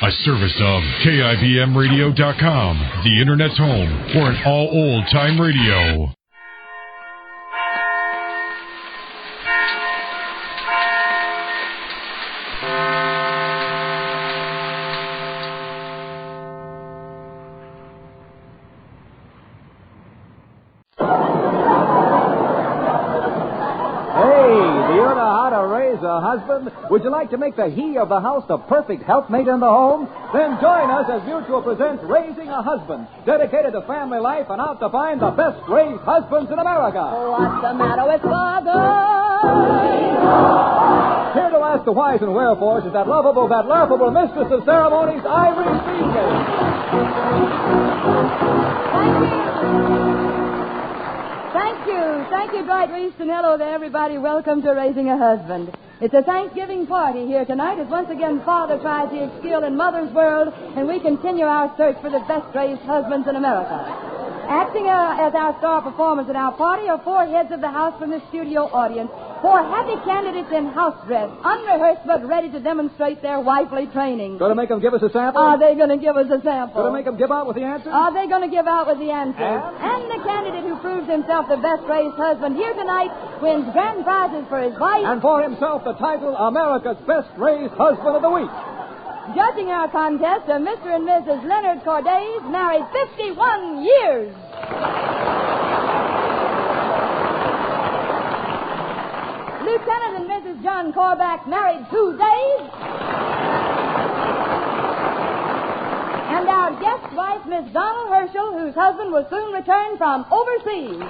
A service of KIBMradio.com, the Internet's home for an all old-time radio. Husband, would you like to make the he of the house the perfect helpmate in the home? Then join us as Mutual presents Raising a Husband, dedicated to family life and out to find the best raised husbands in America. What's the matter with father? Here to ask the whys and wherefores is that lovable, that laughable mistress of ceremonies, Ivory Speedgate. Thank you, Dwight Reese, and hello there, everybody. Welcome to Raising a Husband. It's a Thanksgiving party here tonight as once again Father tries his skill in Mother's world, and we continue our search for the best-raised husbands in America. Acting as our star performers at our party are four heads of the house from the studio audience, four happy candidates in house dress, unrehearsed but ready to demonstrate their wifely training. Going to make them give us a sample? Are they going to give us a sample? Going to make them give out with the answers? Are they going to give out with the answers? And the candidate who proves himself the best-raised husband here tonight wins grand prizes for his wife. And for himself the title America's Best-Raised Husband of the Week. Judging our contest are Mr. and Mrs. Leonard Cordays, married 51 years. Lieutenant and Mrs. John Corback, married 2 days. And our guest wife, Miss Donald Herschel, whose husband will soon return from overseas.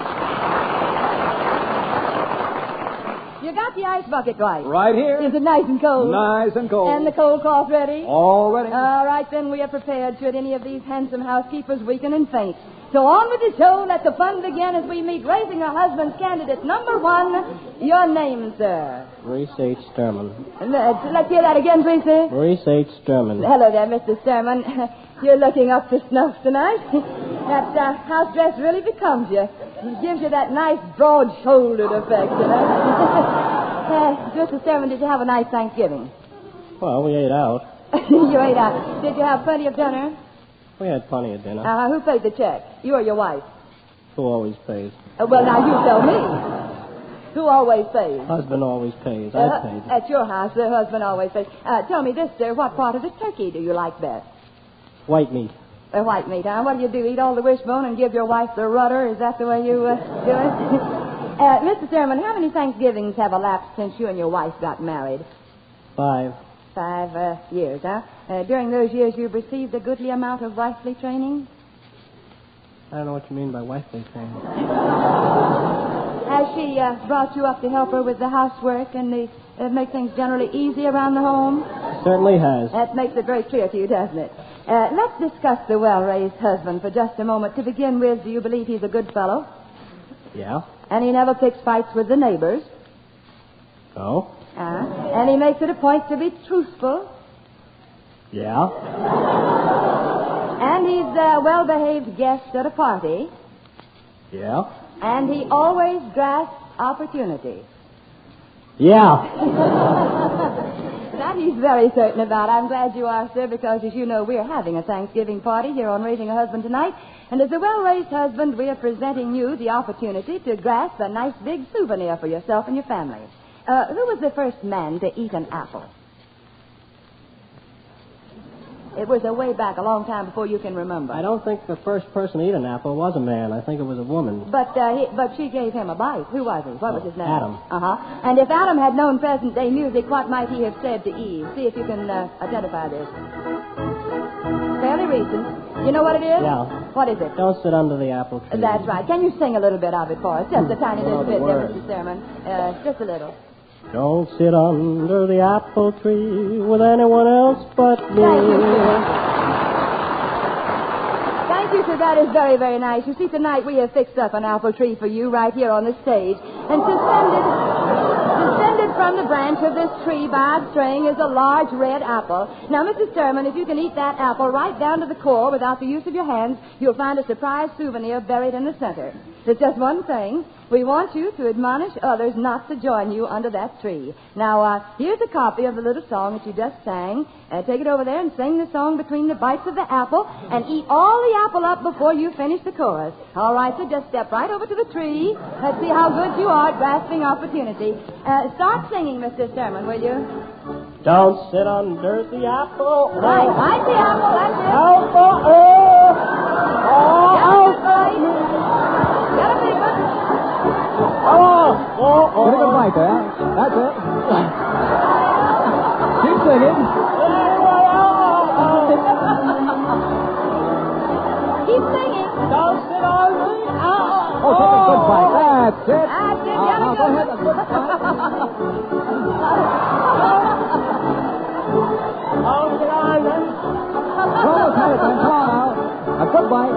You got the ice bucket, Dwight? Right here. Is it nice and cold? Nice and cold. And the cold cloth ready? All ready. All right, then we are prepared should any of these handsome housekeepers weaken and faint. So on with the show. Let the fun begin as we meet Raising a Husband's candidate number one. Your name, sir? Maurice H. Sturman. Let's hear that again, please, sir. Maurice H. Sturman. Hello there, Mr. Sturman. You're looking up to snuff tonight. That house dress really becomes you. It gives you that nice broad-shouldered effect, you know. Mr. Sturman, did you have a nice Thanksgiving? Well, we ate out. You ate out. Did you have plenty of dinner? We had plenty of dinner. Who paid the check? You or your wife? Who always pays? Well, now you tell me. Who always pays? Husband always pays. I paid. At your house, the husband always pays. Tell me this, sir. What part of the turkey do you like best? White meat. White meat, huh? What do? Eat all the wishbone and give your wife the rudder? Is that the way you do it? Mr. Sturman, how many Thanksgivings have elapsed since you and your wife got married? 5. 5 years, huh? During those years, you've received a goodly amount of wifely training? I don't know what you mean by wifely training. Has she brought you up to help her with the housework and make things generally easy around the home? Certainly has. That makes it very clear to you, doesn't it? Let's discuss the well-raised husband for just a moment. To begin with, do you believe he's a good fellow? Yeah. And he never picks fights with the neighbors? No. And he makes it a point to be truthful? Yeah. And he's a well-behaved guest at a party? Yeah. And he always grasps opportunity? Yeah. That he's very certain about. I'm glad you are, sir, because, as you know, we're having a Thanksgiving party here on Raising a Husband tonight. And as a well-raised husband, we are presenting you the opportunity to grasp a nice big souvenir for yourself and your family. Who was the first man to eat an apple? It was a way back, a long time before you can remember. I don't think the first person to eat an apple was a man. I think it was a woman. But she gave him a bite. Who was he? What was his name? Adam. And if Adam had known present-day music, what might he have said to Eve? See if you can identify this. Fairly recent. You know what it is? Yeah. What is it? Don't sit under the apple tree. That's right. Can you sing a little bit of it for us? Just a tiny little bit there, words. Mr. Sturman. Just a little. Don't sit under the apple tree with anyone else but me. Thank you, sir. That is very, very nice. You see, tonight we have fixed up an apple tree for you right here on the stage. And suspended from the branch of this tree by a string is a large red apple. Now, Mr. Sturman, if you can eat that apple right down to the core without the use of your hands, you'll find a surprise souvenir buried in the center. There's just one thing. We want you to admonish others not to join you under that tree. Now, here's a copy of the little song that you just sang. Take it over there and sing the song between the bites of the apple and eat all the apple up before you finish the chorus. All right, so just step right over to the tree. Let's see how good you are at grasping opportunity. Start singing, Mr. Sherman, will you? Don't sit under the apple. Right, the apple, that's it. Apple, Right. Got a big one. Pretty good bite there. That's it. Keep singing. Keep singing. Don't sit on the apple. Oh, take a good bite. That's it. That's it. Now go ahead. A good bite. Don't sit on the Almost had it then. Come on now. A good bite.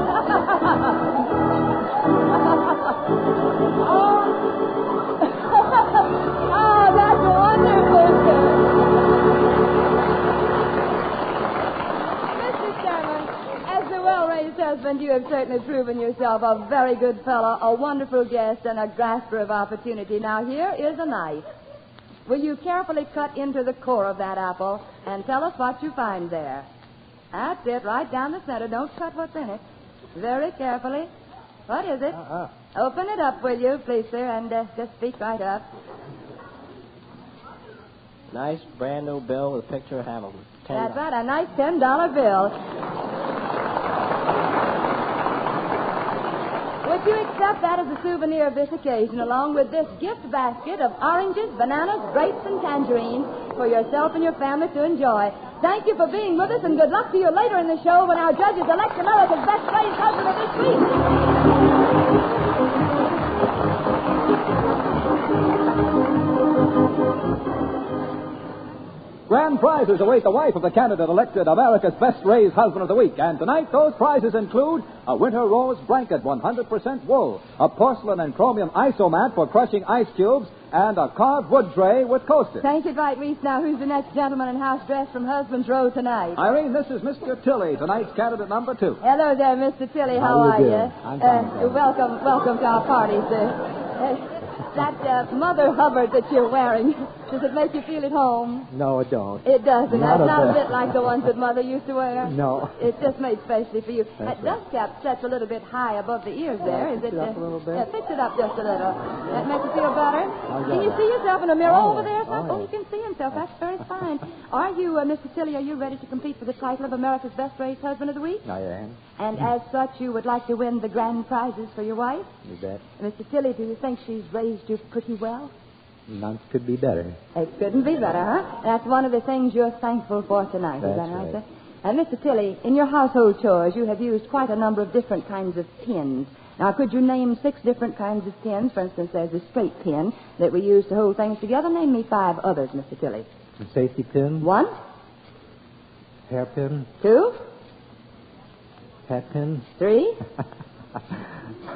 Oh, that's wonderful, sir. Mr. Sherman, as the well-raised husband, you have certainly proven yourself a very good fellow, a wonderful guest, and a grasper of opportunity. Now, here is a knife. Will you carefully cut into the core of that apple and tell us what you find there? That's it, right down the center. Don't cut what's in it. Very carefully. What is it? Open it up, will you, please, sir, and just speak right up. Nice brand new bill with a picture of Hamilton. That's right, a nice $10 bill. Would you accept that as a souvenir of this occasion, along with this gift basket of oranges, bananas, grapes, and tangerines for yourself and your family to enjoy? Thank you for being with us, and good luck to you later in the show when our judges elect America's best raised husband of this week. Grand prizes await the wife of the candidate elected America's best-raised husband of the week. And tonight, those prizes include a winter rose blanket, 100% wool, a porcelain and chromium isomat for crushing ice cubes, and a carved wood tray with coasters. Thank you, Dwight Reese. Now, who's the next gentleman in house dress from Husband's Row tonight? Irene, this is Mr. Tilley, tonight's candidate number 2. Hello there, Mr. Tilley. How are you? I'm fine. Welcome to our party, sir. That Mother Hubbard that you're wearing, does it make you feel at home? No, it don't. It doesn't. Not That's a not a bit. bit like the ones that Mother used to wear. No. It's just made specially for you. That's That dust cap sets a little bit high above the ears there. Fix it up a little bit. Fix it up just a little. That makes you feel better? got Can you it. see yourself in a mirror Oh, over there? oh, Oh, you can see himself. That's very fine. Are you, Mr. Tilley, are you ready to compete for the title of America's Best Raised Husband of the Week? I am. And as such, you would like to win the grand prizes for your wife? You bet. Mr. Tilley, do you think she's raised you pretty well? None could be better. It couldn't be better, huh? That's one of the things you're thankful for tonight. That's Is that right, right. sir? And Mr. Tilley, in your household chores, you have used quite a number of different kinds of pins. Now, could you name 6 different kinds of pins? For instance, there's a straight pin that we use to hold things together. Name me 5 others, Mr. Tilley. A safety pin, 1, hairpin, 2, hat pin. 3.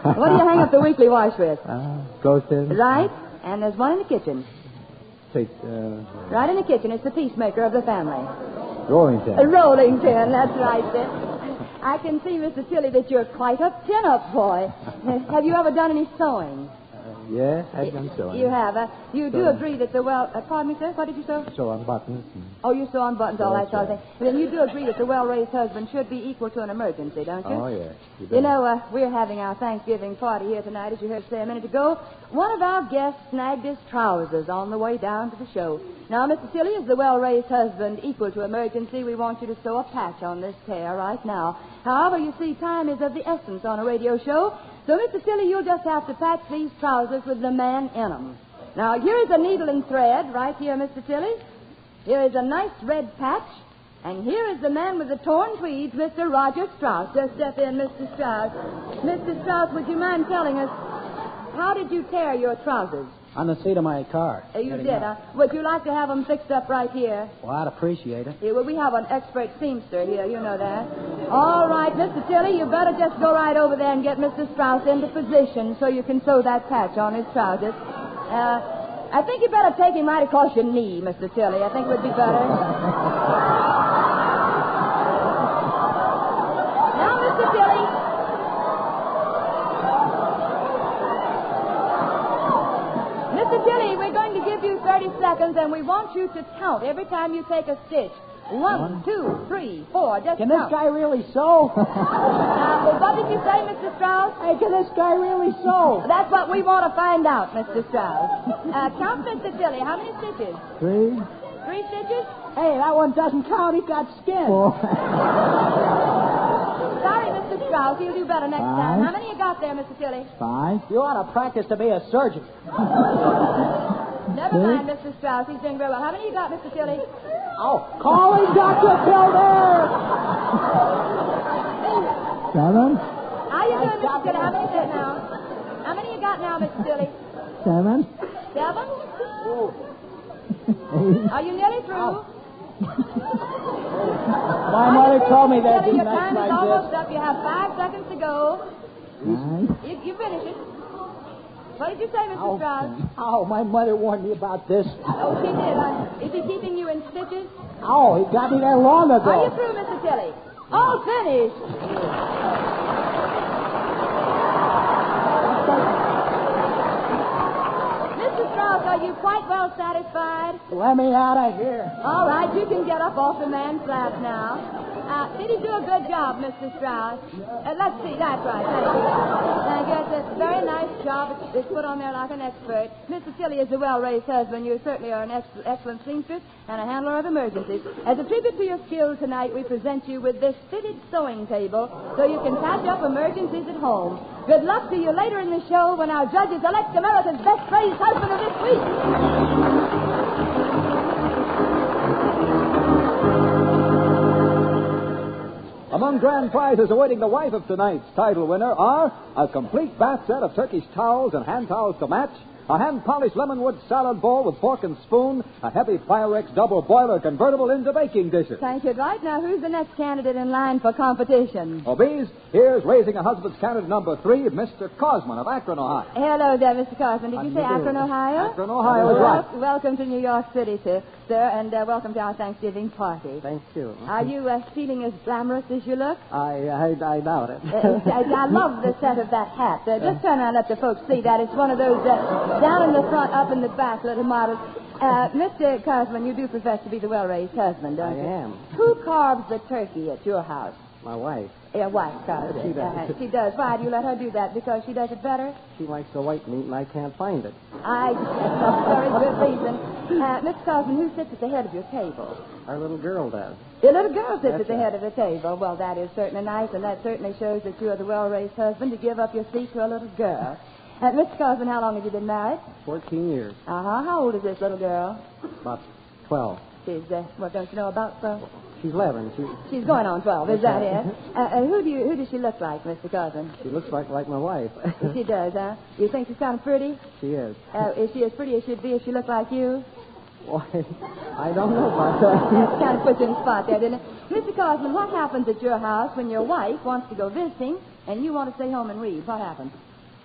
What do you hang up the weekly wash with? Clothespin. Right. And there's one in the kitchen. Right in the kitchen. It's the peacemaker of the family. Rolling pin. A rolling pin, that's right, sir. I can see, Mr. Tilley, that you're quite a pin-up boy. Have you ever done any sewing? Yes, I've done sewing. You have. You do agree that the pardon me, sir? What did you sew? Sew on buttons. Oh, you sew on buttons, all that That's sort of thing. But then you do agree that the well-raised husband should be equal to an emergency, don't you? Oh, yes. You know, we're having our Thanksgiving party here tonight, as you heard say a minute ago. One of our guests snagged his trousers on the way down to the show. Now, Mr. Tilley, as the well-raised husband equal to emergency, we want you to sew a patch on this tear right now. However, you see, time is of the essence on a radio show. So, Mr. Tilley, you'll just have to patch these trousers with the man in them. Now, here is a needle and thread right here, Mr. Tilley. Here is a nice red patch. And here is the man with the torn tweeds, Mr. Roger Strauss. Just step in, Mr. Strauss. Mr. Strauss, would you mind telling us, how did you tear your trousers? On the seat of my car. You did, huh? Would you like to have them fixed up right here? Well, I'd appreciate it. Yeah, well, we have an expert seamster here, you know that. All right, Mr. Tilley, you better just go right over there and get Mr. Strauss into position so you can sew that patch on his trousers. I think you better take him right across your knee, Mr. Tilley. I think it would be better. Now, Mr. Tilley. seconds, and we want you to count every time you take a stitch. 1, 2, 3, 4. Just Can count. this guy really sew? What did you say, Mr. Strauss? Hey, can this guy really sew? That's what we want to find out, Mr. Strauss. Count, Mr. Tilly. How many stitches? 3. 3 stitches? Hey, that one doesn't count. He's got skin. 4. Sorry, Mr. Strauss. You'll do better next time. How many you got there, Mr. Tilly? 5. You ought to practice to be a surgeon. Never mind, Mr. Strauss. He's doing very well. How many you got, Mr. Tilly? Oh, calling Dr. Kildare. 7. How you doing, Mr. Tilly? How many is it now? How many you got now, Mr. Tilly? 7. 7? 8. Are you nearly through? My mother told me that Tilly, these your nights time is like almost this. up. You have 5 seconds to go. 9. You finish it. What did you say, Mr. Strauss? Oh, my mother warned me about this. Oh, she did. Is he keeping you in stitches? Oh, he got me there long ago. Are you through, Mr. Tilly? All finished. Mr. Strauss, are you quite well satisfied? Let me out of here. All right, you can get up off the man's lap now. Did he do a good job, Mr. Strauss? Let's see. That's right. Thank you. Thank you. It's a very nice job. It's put on there like an expert. Mr. Tilly is a well-raised husband. You certainly are an excellent seamstress and a handler of emergencies. As a tribute to your skill tonight, we present you with this fitted sewing table so you can patch up emergencies at home. Good luck to you later in the show when our judges elect America's best-raised husband of this week. Among grand prizes awaiting the wife of tonight's title winner are a complete bath set of Turkish towels and hand towels to match, a hand-polished lemonwood salad bowl with fork and spoon, a heavy Pyrex double boiler convertible into baking dishes. Thank you. Right now, who's the next candidate in line for competition? Bees, here's raising a husband's candidate number 3, Mr. Cosman of Akron, Ohio. Hello there, Mr. Carson. Did you say Akron, Ohio? Akron, Ohio is right. Welcome to New York City, sir, and welcome to our Thanksgiving party. Thank you. Are you feeling as glamorous as you look? I doubt it. I love the set of that hat. Just turn around and let the folks see that. It's one of those down in the front, up in the back little models. Mr. Cosman, you do profess to be the well-raised husband, don't you? I am. Who carves the turkey at your house? My wife. Your wife carves it. She does. She does. Why do you let her do that? Because she does it better? She likes the white meat, and I can't find it. That's a very good reason. Mr. Cosman, who sits at the head of your table? Our little girl does. Your little girl sits That's at the head of the table. Well, that is certainly nice, and that certainly shows that you are the well-raised husband to give up your seat to a little girl. Mr. Cosman, how long have you been married? 14 years. Uh-huh. How old is this little girl? About 12. She's, what don't you know about 12? She's 11. She's going on 12, is that it? Who does she look like, Mr. Cosman? She looks like my wife. She does, huh? You think she's kind of pretty? She is. Is she as pretty as she'd be if she looked like you? Why, I don't know about that. That kind of put you in the spot there, didn't it? Mr. Cosman, what happens at your house when your wife wants to go visiting and you want to stay home and read? What happens?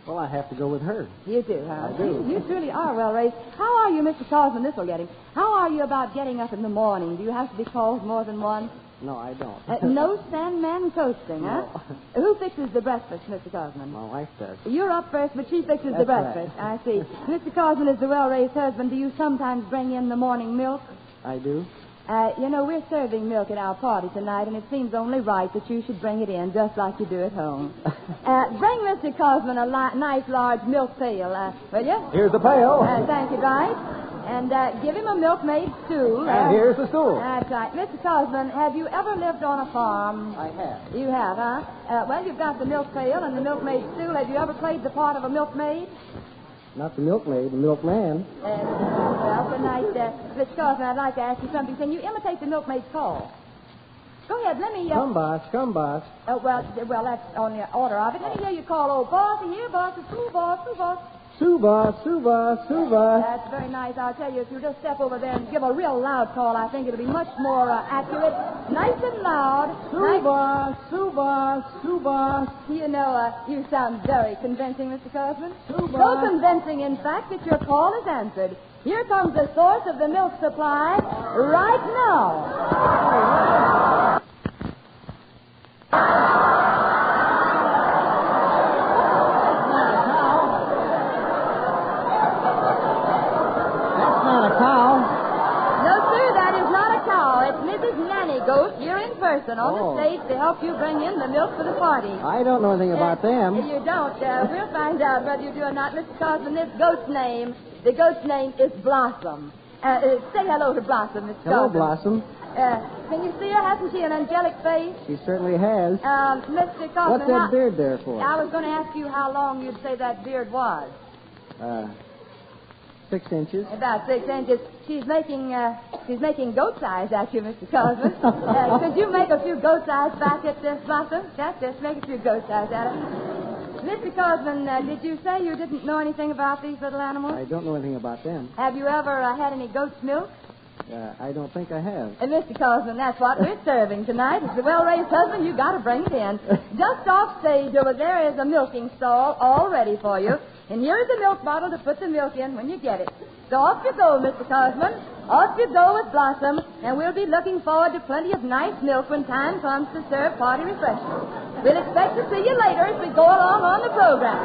Well, I have to go with her. You do, huh? I do. You truly are well raised. How are you, Mr. Cosman? This will get him. How are you about getting up in the morning? Do you have to be called more than once? No, I don't. No Sandman coasting, huh? No. Who fixes the breakfast, Mr. Cosman? My wife does. You're up first, but she fixes the That's breakfast. right. I see. Mr. Cosman is the well-raised husband. Do you sometimes bring in the morning milk? I do. We're serving milk at our party tonight, and it seems only right that you should bring it in just like you do at home. Bring Mr. Cosman a nice large milk pail, will you? Here's the pail. Thank you, right. And give him a milkmaid stool. And here's the stool. That's right. Mr. Cosman, have you ever lived on a farm? I have. You have, huh? Well, you've got the milk pail and the milkmaid stool. Have you ever played the part of a milkmaid? Not the milkmaid, the milkman. Well, good night. Mr. Cosman, I'd like to ask you something. Can you imitate the milkmaid's call? Go ahead, let me... Come, boss, come, boss. Well, that's on the order of it. Let me hear you call, old boss. Here, boss. Sue, boss. Sue, boss. Sue, boss, Sue, boss, Sue, boss. That's very nice. I'll tell you, if you just step over there and give a real loud call, I think it'll be much more accurate. Nice and loud. Sue, boss, Sue, boss, Sue, boss. You know, you sound very convincing, Mr. Cosman. Sue, So boss. convincing, in fact, that your call is answered. Here comes the source of the milk supply right now. That's not a cow. here in person on the stage to help you bring in the milk for the party. I don't know anything about them. You don't. We'll find out whether you do or not. Mr. Cosman, the goat's name is Blossom. Say hello to Blossom, Mr. Hello, Cosman. Blossom. Can you see her? Hasn't she an angelic face? She certainly has. Mr. Cosman, What's that beard there for? I was going to ask you how long you'd say that beard was. 6 inches. About 6 inches. She's making goat's eyes at you, Mr. Cosman. Could you make a few goat's eyes back at this Blossom? Just make a few goat's eyes at her. Mr. Cosman, did you say you didn't know anything about these little animals? I don't know anything about them. Have you ever had any goat's milk? I don't think I have. Mr. Cosman, that's what we're serving tonight. It's the well-raised husband. You got to bring it in. Just off stage over there is a milking stall all ready for you. And here's the milk bottle to put the milk in when you get it. So off you go, Mr. Cosman. Off you go with Blossom. And we'll be looking forward to plenty of nice milk when time comes to serve party refreshments. We'll expect to see you later as we go along on the program.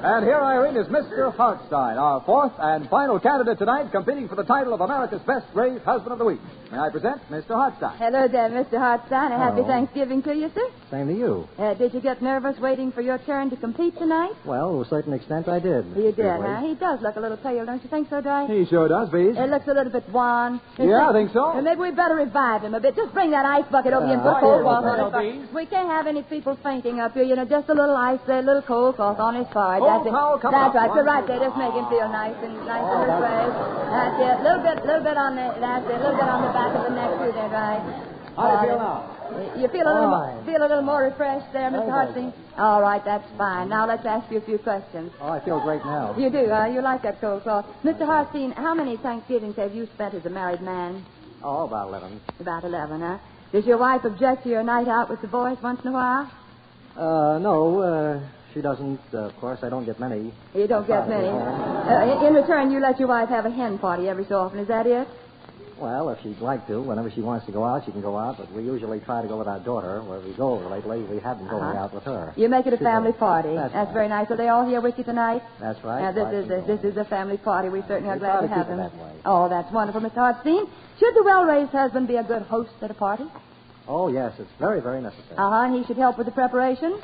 And here, Irene, is Mr. Hartstein, our fourth and final candidate tonight, competing for the title of America's Best Raised Husband of the Week. May I present Mr. Hartstein? Hello there, Mr. Hartstein. A happy Hello. Thanksgiving to you, sir. Same to you. Did you get nervous waiting for your turn to compete tonight? Well, to a certain extent, I did. You did, huh? He does look a little pale, don't you think so, Di? He sure does, Bees. It looks a little bit wan. Yeah, I think so. Maybe we better revive him a bit. Just bring that ice bucket over here and put cold cloth on his forehead. We can't have any people fainting up here. You know, just a little ice there, a little cold cloth on his forehead. Cold That's it. towel, come That's up. right. So right there, just make him feel nice and refreshed. That's it. Little bit on the. That's it. A little bit on the back of the neck too. There, right. How do you feel now? You feel a little more refreshed there, Mr. Hartstein? All right, that's fine. Now let's ask you a few questions. Oh, I feel great now. You do, you like that cold cloth. Mr. Hartstein, how many Thanksgivings have you spent as a married man? Oh, about 11. About 11, huh? Does your wife object to your night out with the boys once in a while? No, she doesn't. Of course, I don't get many. You don't get many. In return, you let your wife have a hen party every so often. Is that it? Well, if she'd like to, whenever she wants to go out, she can go out, but we usually try to go with our daughter. Where we go lately, we have been going out with her. You make it a family party. That's right. Very nice. Are they all here with you tonight? That's right. This is a family party. We certainly are glad to have them. That way. Oh, that's wonderful, Mr. Hartstein. Should the well-raised husband be a good host at a party? Oh, yes, it's very, very necessary. And he should help with the preparations?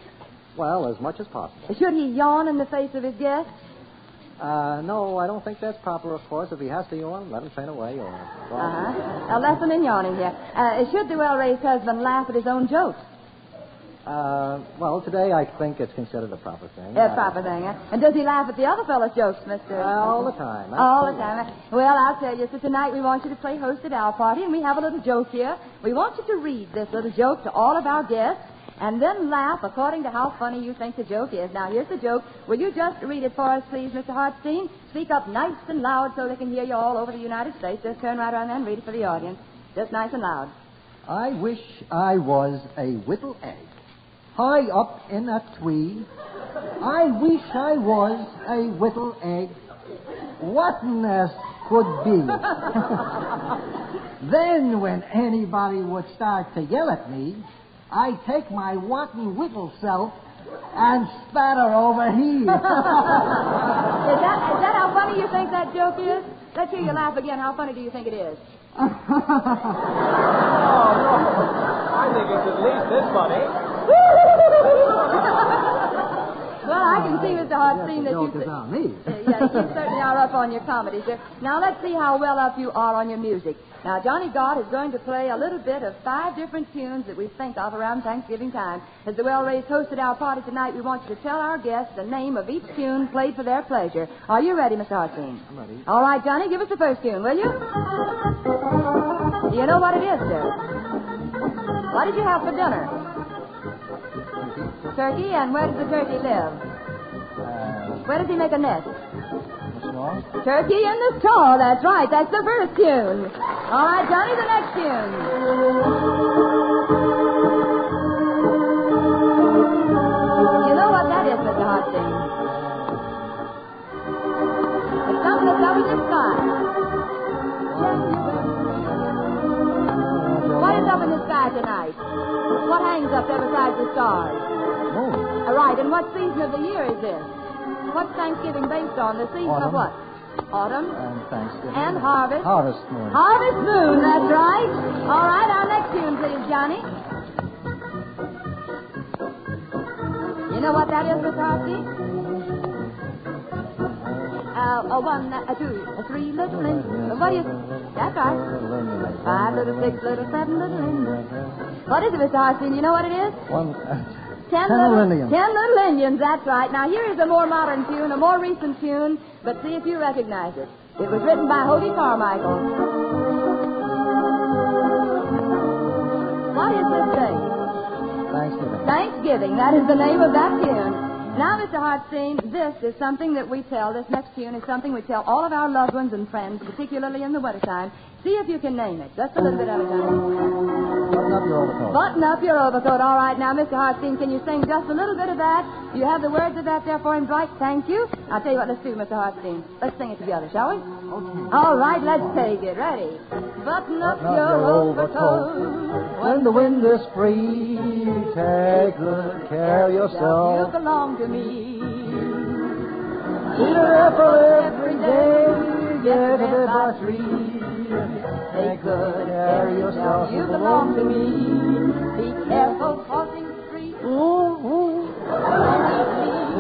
Well, as much as possible. Should he yawn in the face of his guests? No, I don't think that's proper, of course. If he has to yawn, let him faint away or... A lesson in yawning here. Should the well-raised husband laugh at his own jokes? Well, today I think it's considered a proper thing. Proper thing, huh? And does he laugh at the other fellow's jokes, Mr.? All the time. All the time. Well, I'll tell you, so tonight we want you to play host at our party, and we have a little joke here. We want you to read this little joke to all of our guests, and then laugh according to how funny you think the joke is. Now, here's the joke. Will you just read it for us, please, Mr. Hartstein? Speak up nice and loud so they can hear you all over the United States. Just turn right around there and read it for the audience. Just nice and loud. I wish I was a whittle egg, high up in a tree. I wish I was a whittle egg. What nest could be? Then when anybody would start to yell at me, I take my rotten whittle self and spatter over here. Is that how funny you think that joke is? Let's hear you laugh again. How funny do you think it is? Oh, no. I think it's at least this funny. Well, I can see, Mr. Hartstein, that you... is on me. Yeah, you certainly are up on your comedy, sir. Now, let's see how well up you are on your music. Now, Johnny Gott is going to play a little bit of 5 different tunes that we think of around Thanksgiving time. As the well-raised host at our party tonight, we want you to tell our guests the name of each tune played for their pleasure. Are you ready, Mr. Hartstein? I'm ready. All right, Johnny, give us the first tune, will you? Do you know what it is, sir? What did you have for dinner? Turkey, and where does the turkey live? Where does he make a nest? Turkey in the straw, that's right. That's the first tune. All right, Johnny, the next tune. You know what that is, Mr. Hartstein? It's something that's up in the sky. What is up in the sky tonight? What hangs up there besides the stars? Moon. All right, and what season of the year is this? What's Thanksgiving based on? The season of what? Autumn. And Thanksgiving. And harvest. Harvest moon. Harvest moon, that's right. All right, our next tune, please, Johnny. You know what that is, Miss Harvey? A one, a two, a three little Indians. What do you... That's right. 5 little, 6 little, 7 little Indians. What is it, Mr. Harstein? You know what it is? 10 little Indians. 10 little Indians, that's right. Now, here is a more modern tune, a more recent tune, but see if you recognize it. It was written by Hody Carmichael. What is this day? Thanksgiving. Thanksgiving. That is the name of that tune. Now, Mr. Hartstein, this is something that we tell, this next tune is something we tell all of our loved ones and friends, particularly in the wintertime. See if you can name it. Just a little bit at a time. Button up your overcoat. Button up your overcoat. All right. Now, Mr. Hartstein, can you sing just a little bit of that? Do you have the words of that there for him, Bright? Thank you. I'll tell you what, let's do, Mr. Hartstein. Let's sing it together, shall we? Okay. All right, let's take it. Ready? Button up your overcoat. When the wind is free, take good care of yourself. You belong to me. Eat an apple every day, get a bit by 3. Take good care of yourself. You belong to me. Be careful crossing the street. Ooh, ooh.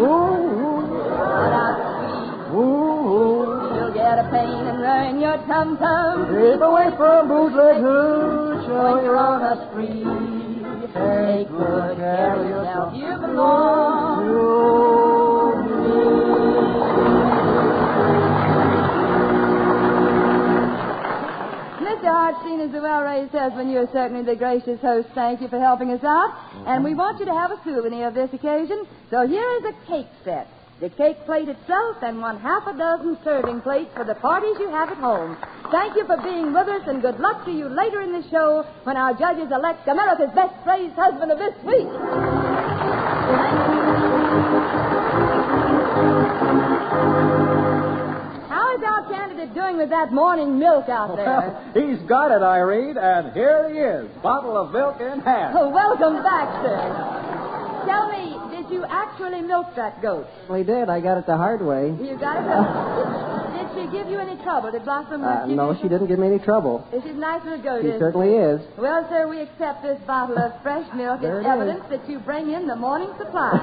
Ooh, ooh. Put out sweet. Ooh. You'll get a pain and ruin your tum-tum. Keep away from bootleg hooch when you're on a spree. Take good care of yourself. You belong to me. Mr. Hartstein is a well-raised husband. You're certainly the gracious host. Thank you for helping us out. And we want you to have a souvenir of this occasion. So here is a cake set. The cake plate itself and 1/2 serving plates for the parties you have at home. Thank you for being with us, and good luck to you later in the show when our judges elect America's Best Praised Husband of this week. How is our candidate doing with that morning milk out there? Well, he's got it, Irene, and here he is, bottle of milk in hand. Oh, welcome back, sir. Tell me, did you actually milk that goat? We did. I got it the hard way. You got it? Did she give you any trouble? Did Blossom No, she didn't give me any trouble. This is nice little goat, She isn't it? certainly is. Well, sir, we accept this bottle of fresh milk There as it evidence that you bring in the morning supply.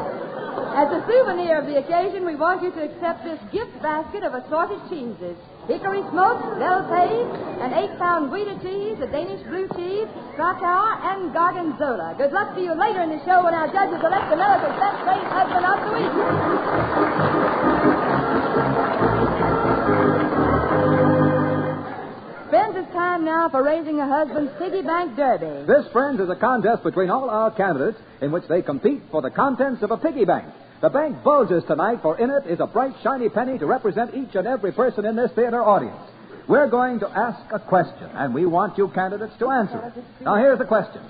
As a souvenir of the occasion, we want you to accept this gift basket of assorted cheeses. Hickory smoked, bell paste, an 8-pound Guida cheese, a Danish blue cheese, Krakauer, and Gorgonzola. Good luck to you later in the show when our judges elect America's Best Praised Husband of the Week. Friends, it's time now for Raising a Husband's Piggy Bank Derby. This, friends, is a contest between all our candidates in which they compete for the contents of a piggy bank. The bank bulges tonight, for in it is a bright, shiny penny to represent each and every person in this theater audience. We're going to ask a question, and we want you candidates to answer it. Now, here's the question.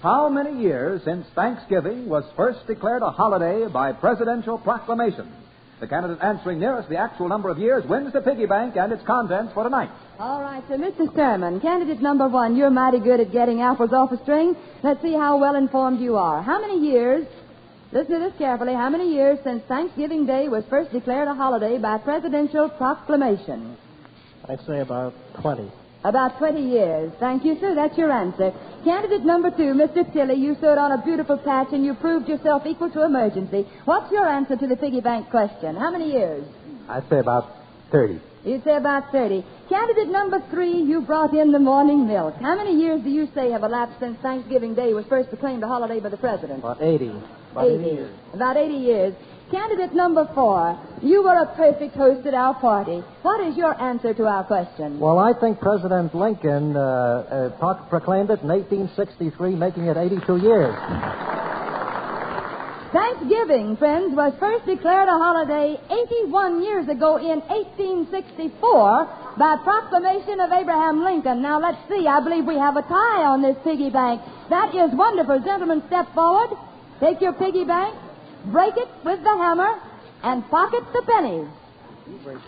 How many years since Thanksgiving was first declared a holiday by presidential proclamation? The candidate answering nearest the actual number of years wins the piggy bank and its contents for tonight. All right, so Mr. Sturman, candidate number 1, you're mighty good at getting apples off a string. Let's see how well informed you are. How many years, listen to this carefully, how many years since Thanksgiving Day was first declared a holiday by presidential proclamation? I'd say about 20. About 20 years. Thank you, sir. That's your answer. Candidate number 2, Mr. Tilly, you stood on a beautiful patch and you proved yourself equal to emergency. What's your answer to the piggy bank question? How many years? I'd say about 30. You'd say about 30. Candidate number 3, you brought in the morning milk. How many years do you say have elapsed since Thanksgiving Day was first proclaimed a holiday by the president? About 80. About 80 years. About 80 years. Candidate number 4, you were a perfect host at our party. What is your answer to our question? Well, I think President Lincoln proclaimed it in 1863, making it 82 years. Thanksgiving, friends, was first declared a holiday 81 years ago in 1864 by proclamation of Abraham Lincoln. Now, let's see. I believe we have a tie on this piggy bank. That is wonderful. Gentlemen, step forward. Take your piggy bank, break it with the hammer, and pocket the pennies. You break it.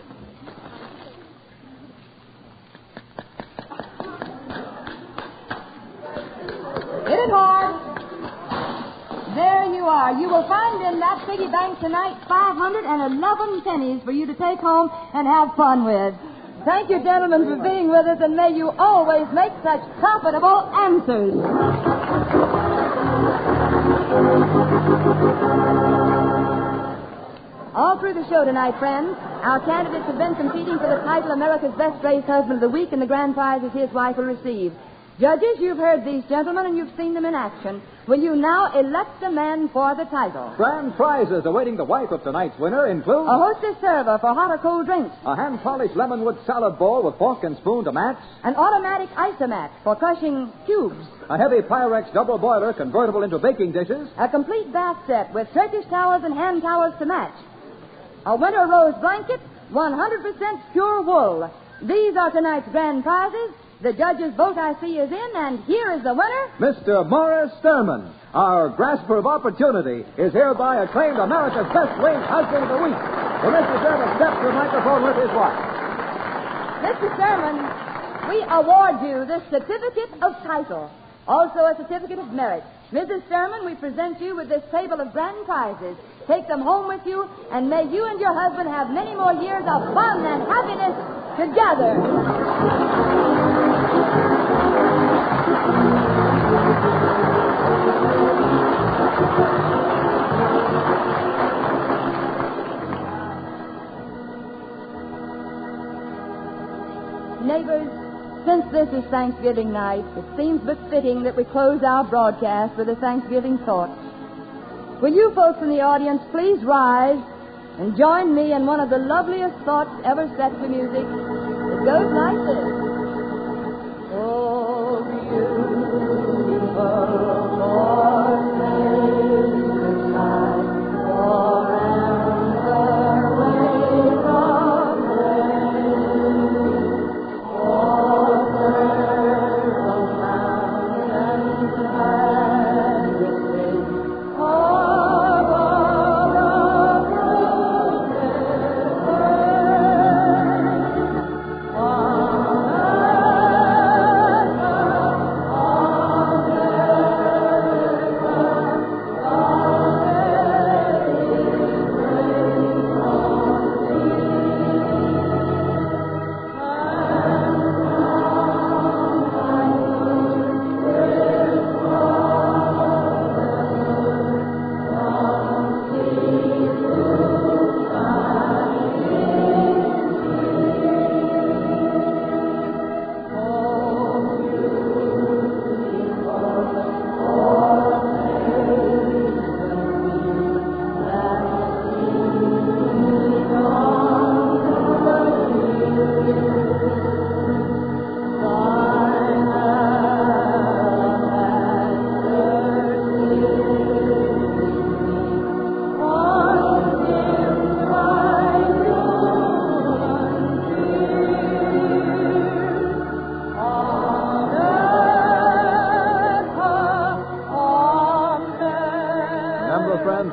Hit it hard. There you you are. You will find in that piggy bank tonight 511 pennies for you to take home and have fun with. Thank you, gentlemen, for being with us, and may you always make such profitable answers. All through the show tonight, friends, our candidates have been competing for the title America's Best Raised Husband of the Week, and the grand prizes his wife will receive. Judges, you've heard these gentlemen and you've seen them in action. Will you now elect a man for the title? Grand prizes awaiting the wife of tonight's winner include A hostess server for hot or cold drinks. a hand-polished lemonwood salad bowl with fork and spoon to match. An automatic isomat for crushing cubes. A heavy Pyrex double boiler convertible into baking dishes. A complete bath set with Turkish towels and hand towels to match. A winter rose blanket, 100% pure wool. These are tonight's grand prizes. The judges' vote, I see, is in, and here is the winner. Mr. Morris Thurman, our grasper of opportunity, is hereby acclaimed America's Best Raised Husband of the Week. Will Mr. Thurman step to the microphone with his wife? Mr. Thurman, we award you the certificate of title, also a certificate of merit. Mrs. Thurman, we present you with this table of grand prizes. Take them home with you, and may you and your husband have many more years of fun and happiness together. Neighbors, since this is Thanksgiving night, it seems but fitting that we close our broadcast with a Thanksgiving thought. Will you folks in the audience please rise and join me in one of the loveliest thoughts ever set to music? It goes like this. Oh, beautiful morning, the sky forever waves of rain. Oh, bird of mountains majesty, harbor of roses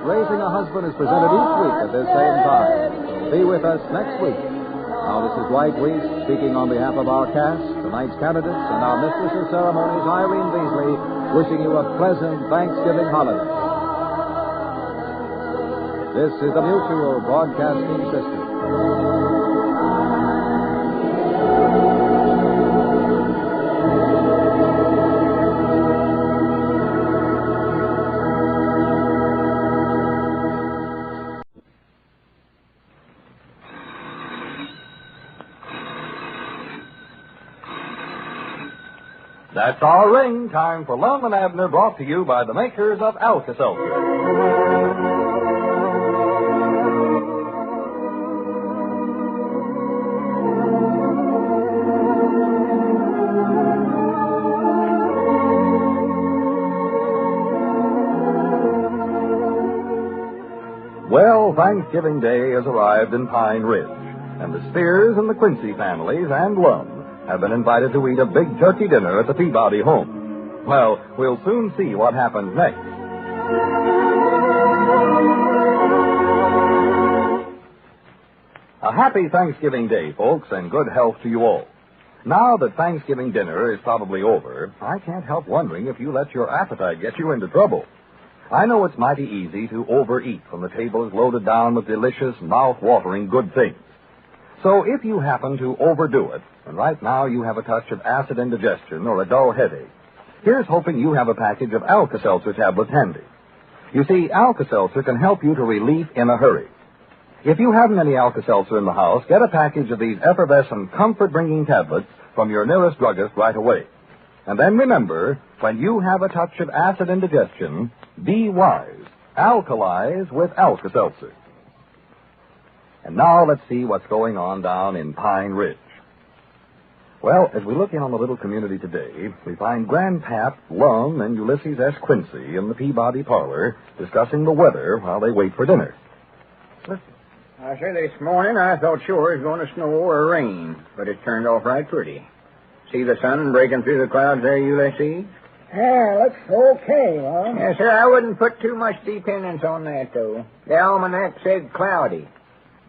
Raising a Husband is presented each week at this same time. Be with us next week. Now, this is Dwight Weiss speaking on behalf of our cast, tonight's candidates, and our mistress of ceremonies, Irene Beasley, wishing you a pleasant Thanksgiving holiday. This is the Mutual Broadcasting System. That's our ring. Time for Lum and Abner, brought to you by the makers of Alka-Seltzer. Well, Thanksgiving Day has arrived in Pine Ridge, and the Spears and the Quincy families and Lum have been invited to eat a big turkey dinner at the Peabody home. Well, we'll soon see what happens next. A happy Thanksgiving Day, folks, and good health to you all. Now that Thanksgiving dinner is probably over, I can't help wondering if you let your appetite get you into trouble. I know it's mighty easy to overeat when the table is loaded down with delicious, mouth-watering good things. So if you happen to overdo it, and right now you have a touch of acid indigestion or a dull headache, here's hoping you have a package of Alka-Seltzer tablets handy. You see, Alka-Seltzer can help you to relief in a hurry. If you haven't any Alka-Seltzer in the house, get a package of these effervescent, comfort-bringing tablets from your nearest druggist right away. And then remember, when you have a touch of acid indigestion, be wise. Alkalize with Alka-Seltzer. And now let's see what's going on down in Pine Ridge. Well, as we look in on the little community today, we find Grandpap, Lum, and Ulysses S. Quincy in the Peabody parlor discussing the weather while they wait for dinner. Listen. I say this morning I thought sure it was going to snow or rain, but it turned off right pretty. See the sun breaking through the clouds there, Ulysses? Yeah, looks okay, Lum. Yes, sir, I wouldn't put too much dependence on that, though. The almanac said cloudy.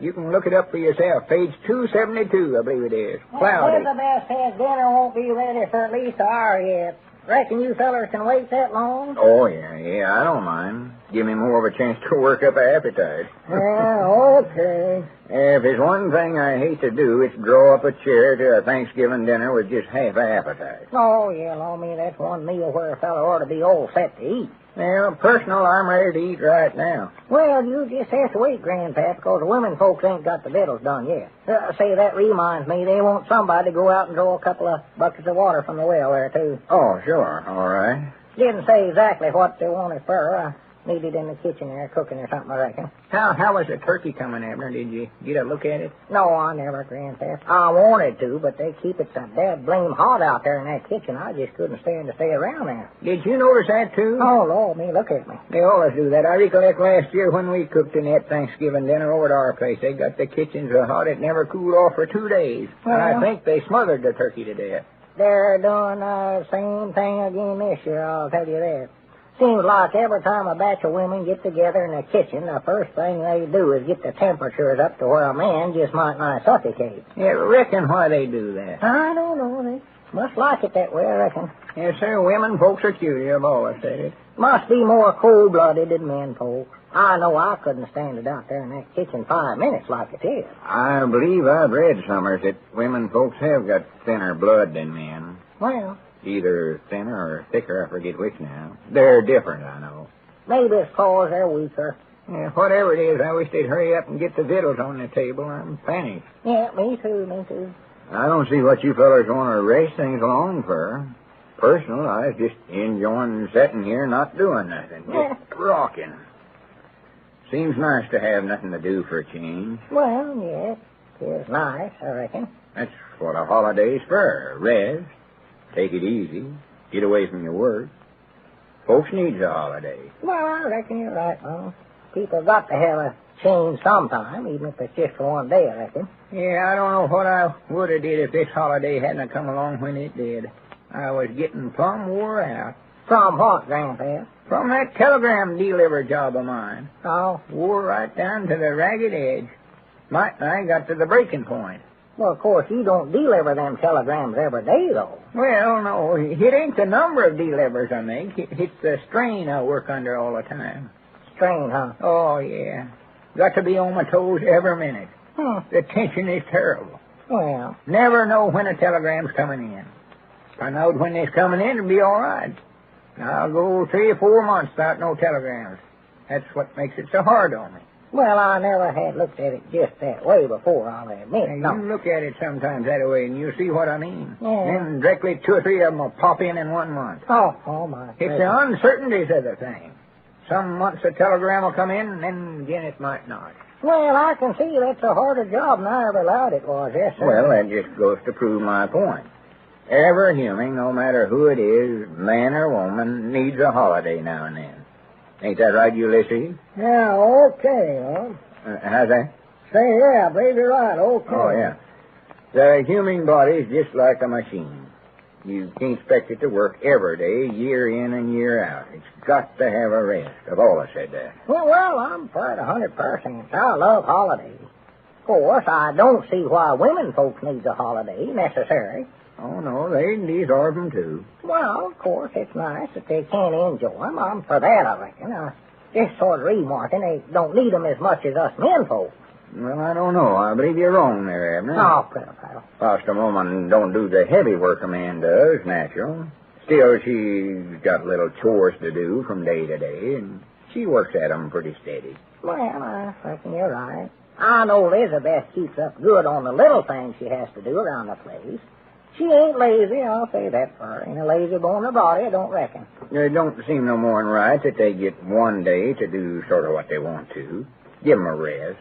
You can look it up for yourself. Page 272, I believe it is. Cloudy. Elizabeth says dinner won't be ready for at least an hour yet. Reckon you fellers can wait that long? Oh, yeah, I don't mind. Give me more of a chance to work up an appetite. Yeah, okay. If there's one thing I hate to do, it's draw up a chair to a Thanksgiving dinner with just half an appetite. Oh, yeah, Lommy, that's one meal where a fellow ought to be all set to eat. Well, personal, I'm ready to eat right now. Well, you just have to wait, Grandpap, because the women folks ain't got the victuals done yet. Say, that reminds me, they want somebody to go out and draw a couple of buckets of water from the well there, too. Oh, sure, all right. Didn't say exactly what they wanted for. Needed in the kitchen there, cooking or something, I reckon. How was the turkey coming, Abner? Did you get a look at it? No, I never, Grandpap. I wanted to, but they keep it so dad blame hot out there in that kitchen. I just couldn't stand to stay around there. Did you notice that, too? Oh, Lord, me, look at me. They always do that. I recollect last year when we cooked in that Thanksgiving dinner over at our place. They got the kitchen so hot it never cooled off for 2 days. Well, and I think they smothered the turkey to death. They're doing the same thing again this year, I'll tell you that. Seems like every time a batch of women get together in the kitchen, the first thing they do is get the temperatures up to where a man just might not suffocate. Yeah, reckon why they do that? I don't know. They must like it that way, I reckon. Yes, sir. Women folks are cute. I've always said it. Must be more cold-blooded than men folks. I know I couldn't stand it out there in that kitchen 5 minutes like it is. I believe I've read somewhere that women folks have got thinner blood than men. Well, either thinner or thicker, I forget which now. They're different, I know. Maybe it's because they're weaker. Yeah, whatever it is, I wish they'd hurry up and get the victuals on the table. I'm panicked. Yeah, me too. I don't see what you fellas want to race things along for. Personal, I was just enjoying sitting here not doing nothing. Just rocking. Seems nice to have nothing to do for a change. Well, yeah, it's nice, I reckon. That's what a holiday's for. Rest. Take it easy. Get away from your work. Folks needs a holiday. Well, I reckon you're right, Mom. People got to have a change sometime, even if it's just for 1 day, I reckon. Yeah, I don't know what I would have did if this holiday hadn't come along when it did. I was getting plumb wore out. From what, Grandpa? From that telegram deliver job of mine. Oh? Wore right down to the ragged edge. Mike and I got to the breaking point. Well, of course, you don't deliver them telegrams every day, though. Well, no, it ain't the number of delivers I make. It's the strain I work under all the time. Strain, huh? Oh, yeah. Got to be on my toes every minute. The tension is terrible. Well. Never know when a telegram's coming in. If I knowed when it's coming in, it'd be all right. I'll go 3 or 4 months without no telegrams. That's what makes it so hard on me. Well, I never had looked at it just that way before, I'll admit. Now, you look at it sometimes that way, and you'll see what I mean. Yeah. Then directly 2 or 3 of them will pop in 1 month. Oh, my. It's the uncertainties of the thing. Some months a telegram will come in, and then again it might not. Well, I can see that's a harder job than I ever allowed it was, yes, sir. Well, that just goes to prove my point. Every human, no matter who it is, man or woman, needs a holiday now and then. Ain't that right, Ulysses? Yeah, okay, Lord. How's that? Say, yeah, I believe you're right, okay. Oh, yeah. The human body's just like a machine. You can't expect it to work every day, year in and year out. It's got to have a rest. I've always said that. Well, I'm for it 100%. I love holidays. Of course, I don't see why women folks need a holiday necessary. Oh, no, they deserve 'em, too. Well, of course, it's nice that they can enjoy 'em. I'm for that, I reckon. Just sort of remarking, they don't need 'em as much as us men folks. Well, I don't know. I believe you're wrong there, Abner. Oh, pal. Whilst a woman don't do the heavy work a man does, natural. Still, she's got little chores to do from day to day, and she works at 'em pretty steady. Well, I reckon you're right. I know Elizabeth keeps up good on the little things she has to do around the place. She ain't lazy, I'll say that for her. Ain't a lazy bone in her body, I don't reckon. It don't seem no more than right that they get one day to do sort of what they want to. Give 'em a rest,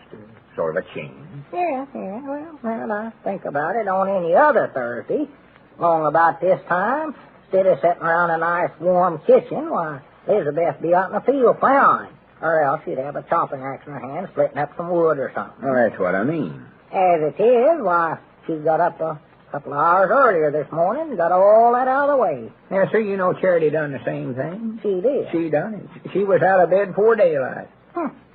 sort of a change. Yeah, well, I think about it on any other Thursday, long about this time, instead of sitting around a nice warm kitchen, why, Elizabeth be out in the field plowing, or else she'd have a chopping axe in her hand, splitting up some wood or something. Well, that's what I mean. As it is, why, she got up a couple of hours earlier this morning and got all that out of the way. Now, sir, you know Charity done the same thing. She did. She done it. She was out of bed before daylight.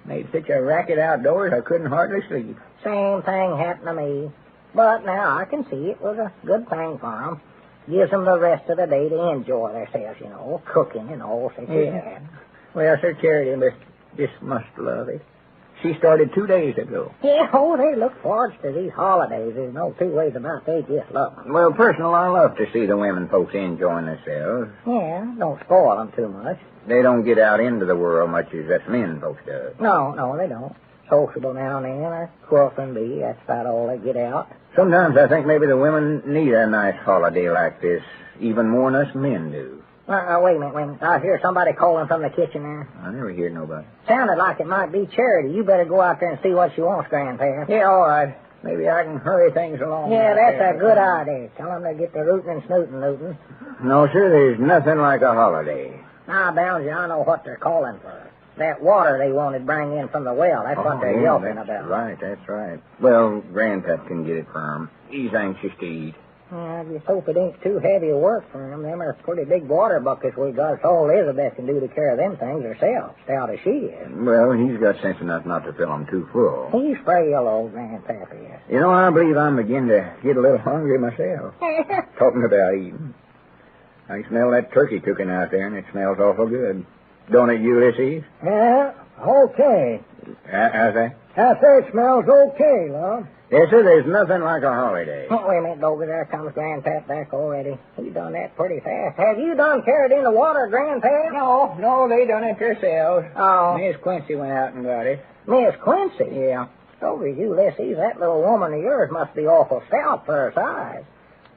Made such a racket outdoors I couldn't hardly sleep. Same thing happened to me. But now I can see it was a good thing for 'em. Gives 'em the rest of the day to enjoy themselves, cooking and all such as that. Well, Sir Charity just must love it. She started 2 days ago. Yeah, they look forward to these holidays. There's no two ways about it. They just love 'em. Well, personal, I love to see the women folks enjoying themselves. Yeah, don't spoil 'em too much. They don't get out into the world much as us men folks does. No, they don't. Sociable now and then, or quilting bee, that's about all they get out. Sometimes I think maybe the women need a nice holiday like this even more than us men do. Wait a minute. I hear somebody calling from the kitchen there. I never hear nobody. Sounded like it might be Charity. You better go out there and see what she wants, Grandpa. Yeah, all right. Maybe I can hurry things along. Yeah, that's a good idea. Tell them to get the rootin' and snootin' lootin'. No, sir, there's nothing like a holiday. Now, Bounds, I know what they're calling for. That water they wanted bring in from the well. That's what they're yelping about. That's right. Well, Grandpap can get it for him. He's anxious to eat. I just hope it ain't too heavy a work for him. Them are pretty big water buckets we got. It's all Elizabeth can do to carry them things herself, stout as she is. Well, he's got sense enough not to fill them too full. He's frail, old Grandpap is. I believe I'm beginning to get a little hungry myself. Talking about eating. I can smell that turkey cooking out there, and it smells awful good. Don't it, Ulysses? Yeah, okay. How's that? I say it smells okay, love. Yes, sir, there's nothing like a holiday. Oh, wait a minute, Doggy. There comes Grandpap back already. He done that pretty fast. Have you done carried in the water, Grandpap? No, they done it themselves. Oh. Miss Quincy went out and got it. Miss Quincy? Yeah. Doggy, Ulysses, that little woman of yours must be awful stout for her size.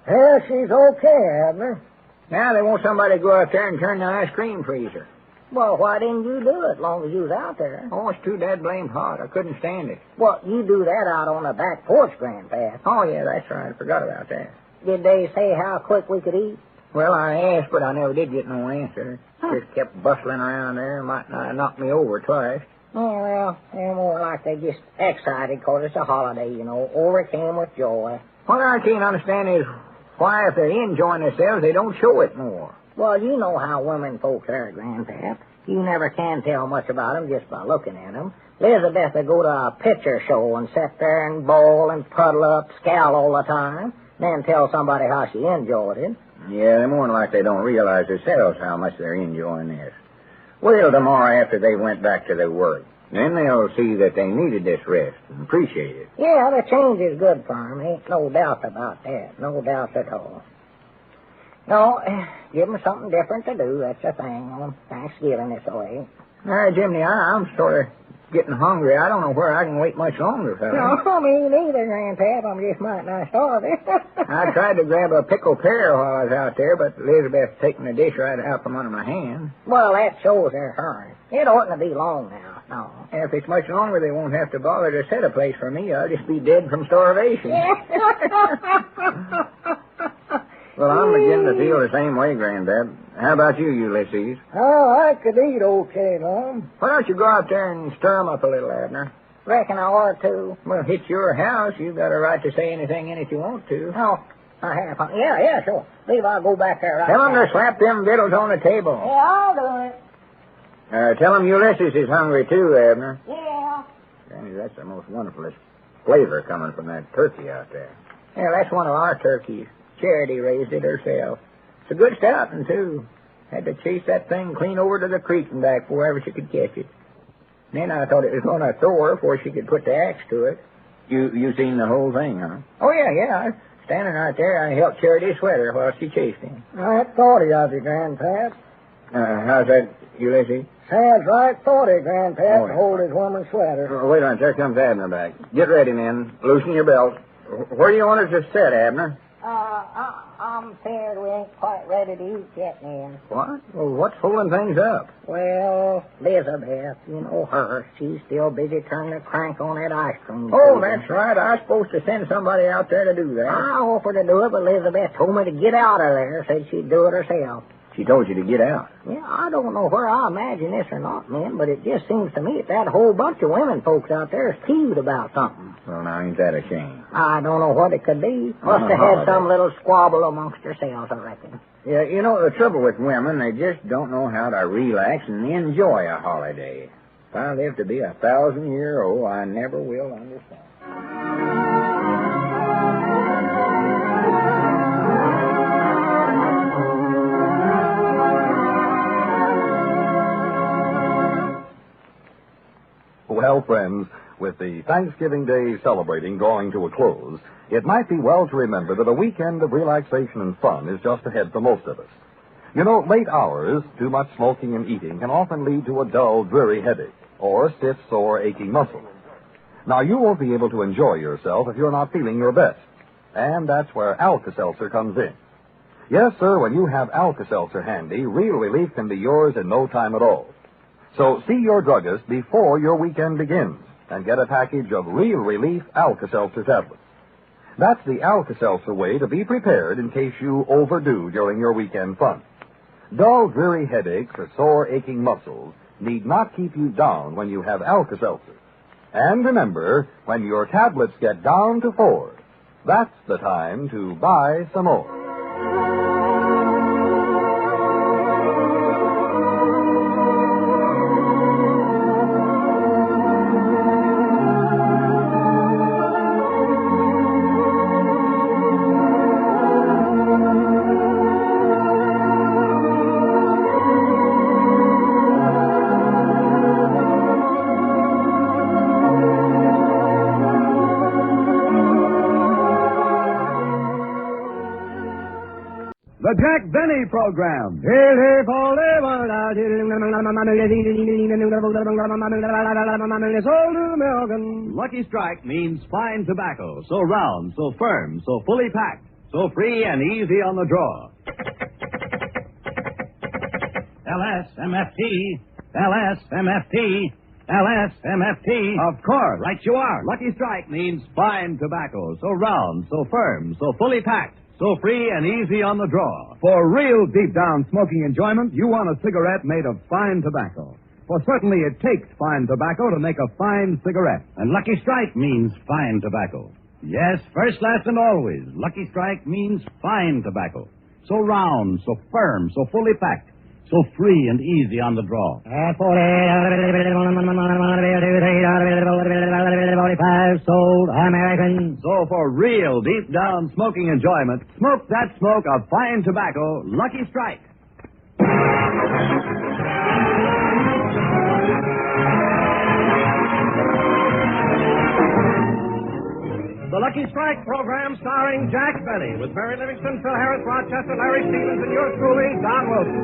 Yeah, she's okay, Abner. Now they want somebody to go out there and turn the ice cream freezer. Well, why didn't you do it long as you was out there? Oh, it's too dead blamed hot. I couldn't stand it. Well, you do that out on the back porch, Grandpa. Oh, yeah, that's right. I forgot about that. Did they say how quick we could eat? Well, I asked, but I never did get no answer. Just kept bustling around there. Might knock me over twice. Oh, well, they're more like they just excited because it's a holiday, overcame with joy. What I can't understand is why, if they're enjoying themselves, they don't show it more. Well, you know how women folks are, Grandpap. You never can tell much about them just by looking at them. Elizabeth would go to a picture show and sit there and bawl and puddle up, scowl all the time, then tell somebody how she enjoyed it. Yeah, they're more like they don't realize themselves how much they're enjoying this. Wait till tomorrow after they went back to their work. Then they'll see that they needed this rest and appreciate it. Yeah, the change is good for them. Ain't no doubt about that. No doubt at all. No, give them something different to do. That's the thing on Thanksgiving this way. All right, Jimmy, I'm sort of getting hungry. I don't know where I can wait much longer, fella. No, me neither, Grandpap. I'm just might not starving. I tried to grab a pickled pear while I was out there, but Elizabeth's taking the dish right out from under my hand. Well, that shows they're hurrying. It oughtn't to be long now. No. If it's much longer, they won't have to bother to set a place for me. I'll just be dead from starvation. Well, I'm beginning to feel the same way, Granddad. How about you, Ulysses? Oh, I could eat okay, Mom. Why don't you go out there and stir 'em up a little, Abner? Reckon I ought to. Well, it's your house. You've got a right to say anything in it you want to. Oh, I have. Yeah, sure. Leave, I'll go back there right Tell 'em now. to slap them victuals on the table. Yeah, I'll do it. Tell 'em Ulysses is hungry, too, Abner. Yeah. Granny, that's the most wonderfulest flavor coming from that turkey out there. Yeah, that's one of our turkeys. Charity raised it herself. It's a good scouting, too. Had to chase that thing clean over to the creek and back before ever she could catch it. Then I thought it was going to throw her before she could put the axe to it. You seen the whole thing, huh? Oh, yeah. Standing right there, I helped Charity sweat her while she chased him. Right 40 of you, Grandpap. How's that, Ulysses? Sounds right 40, Grandpap, Oh, to hold his woman's sweater. Wait a minute, there comes Abner back. Get ready, men. Loosen your belts. Where do you want us to sit, Abner? I'm scared we ain't quite ready to eat yet, man. What? Well, what's holding things up? Well, Elizabeth, you know her. She's still busy turning the crank on that ice cream. Oh, that's right. I was supposed to send somebody out there to do that. I offered to do it, but Elizabeth told me to get out of there. Said she'd do it herself. She told you to get out. Yeah, I don't know where I imagine this or not, men, but it just seems to me that whole bunch of women folks out there is peeved about something. Well, now, ain't that a shame? I don't know what it could be. Must have had some little squabble amongst themselves, I reckon. Yeah, you know, the trouble with women, they just don't know how to relax and enjoy a holiday. If I live to be 1,000-year-old, I never will understand. Well, friends, with the Thanksgiving Day celebrating drawing to a close, it might be well to remember that a weekend of relaxation and fun is just ahead for most of us. You know, late hours, too much smoking and eating can often lead to a dull, dreary headache or stiff, sore, aching muscles. Now, you won't be able to enjoy yourself if you're not feeling your best, and that's where Alka-Seltzer comes in. Yes, sir, when you have Alka-Seltzer handy, real relief can be yours in no time at all. So see your druggist before your weekend begins and get a package of Real Relief Alka-Seltzer tablets. That's the Alka-Seltzer way to be prepared in case you overdo during your weekend fun. Dull, dreary headaches or sore, aching muscles need not keep you down when you have Alka-Seltzer. And remember, when your tablets get down to 4, that's the time to buy some more. The Jack Benny Program. Lucky Strike means fine tobacco, so round, so firm, so fully packed, so free and easy on the draw. LSMFT, LSMFT, LSMFT. Of course. Right you are. Lucky Strike means fine tobacco, so round, so firm, so fully packed, so free and easy on the draw. For real deep-down smoking enjoyment, you want a cigarette made of fine tobacco. For certainly it takes fine tobacco to make a fine cigarette. And Lucky Strike means fine tobacco. Yes, first, last, and always, Lucky Strike means fine tobacco. So round, so firm, so fully packed, so free and easy on the draw. 45 sold American. So for real deep-down smoking enjoyment, smoke that smoke of fine tobacco, Lucky Strike. The Lucky Strike program starring Jack Benny with Mary Livingston, Phil Harris, Rochester, Larry Stevens, and yours truly, Don Wilson.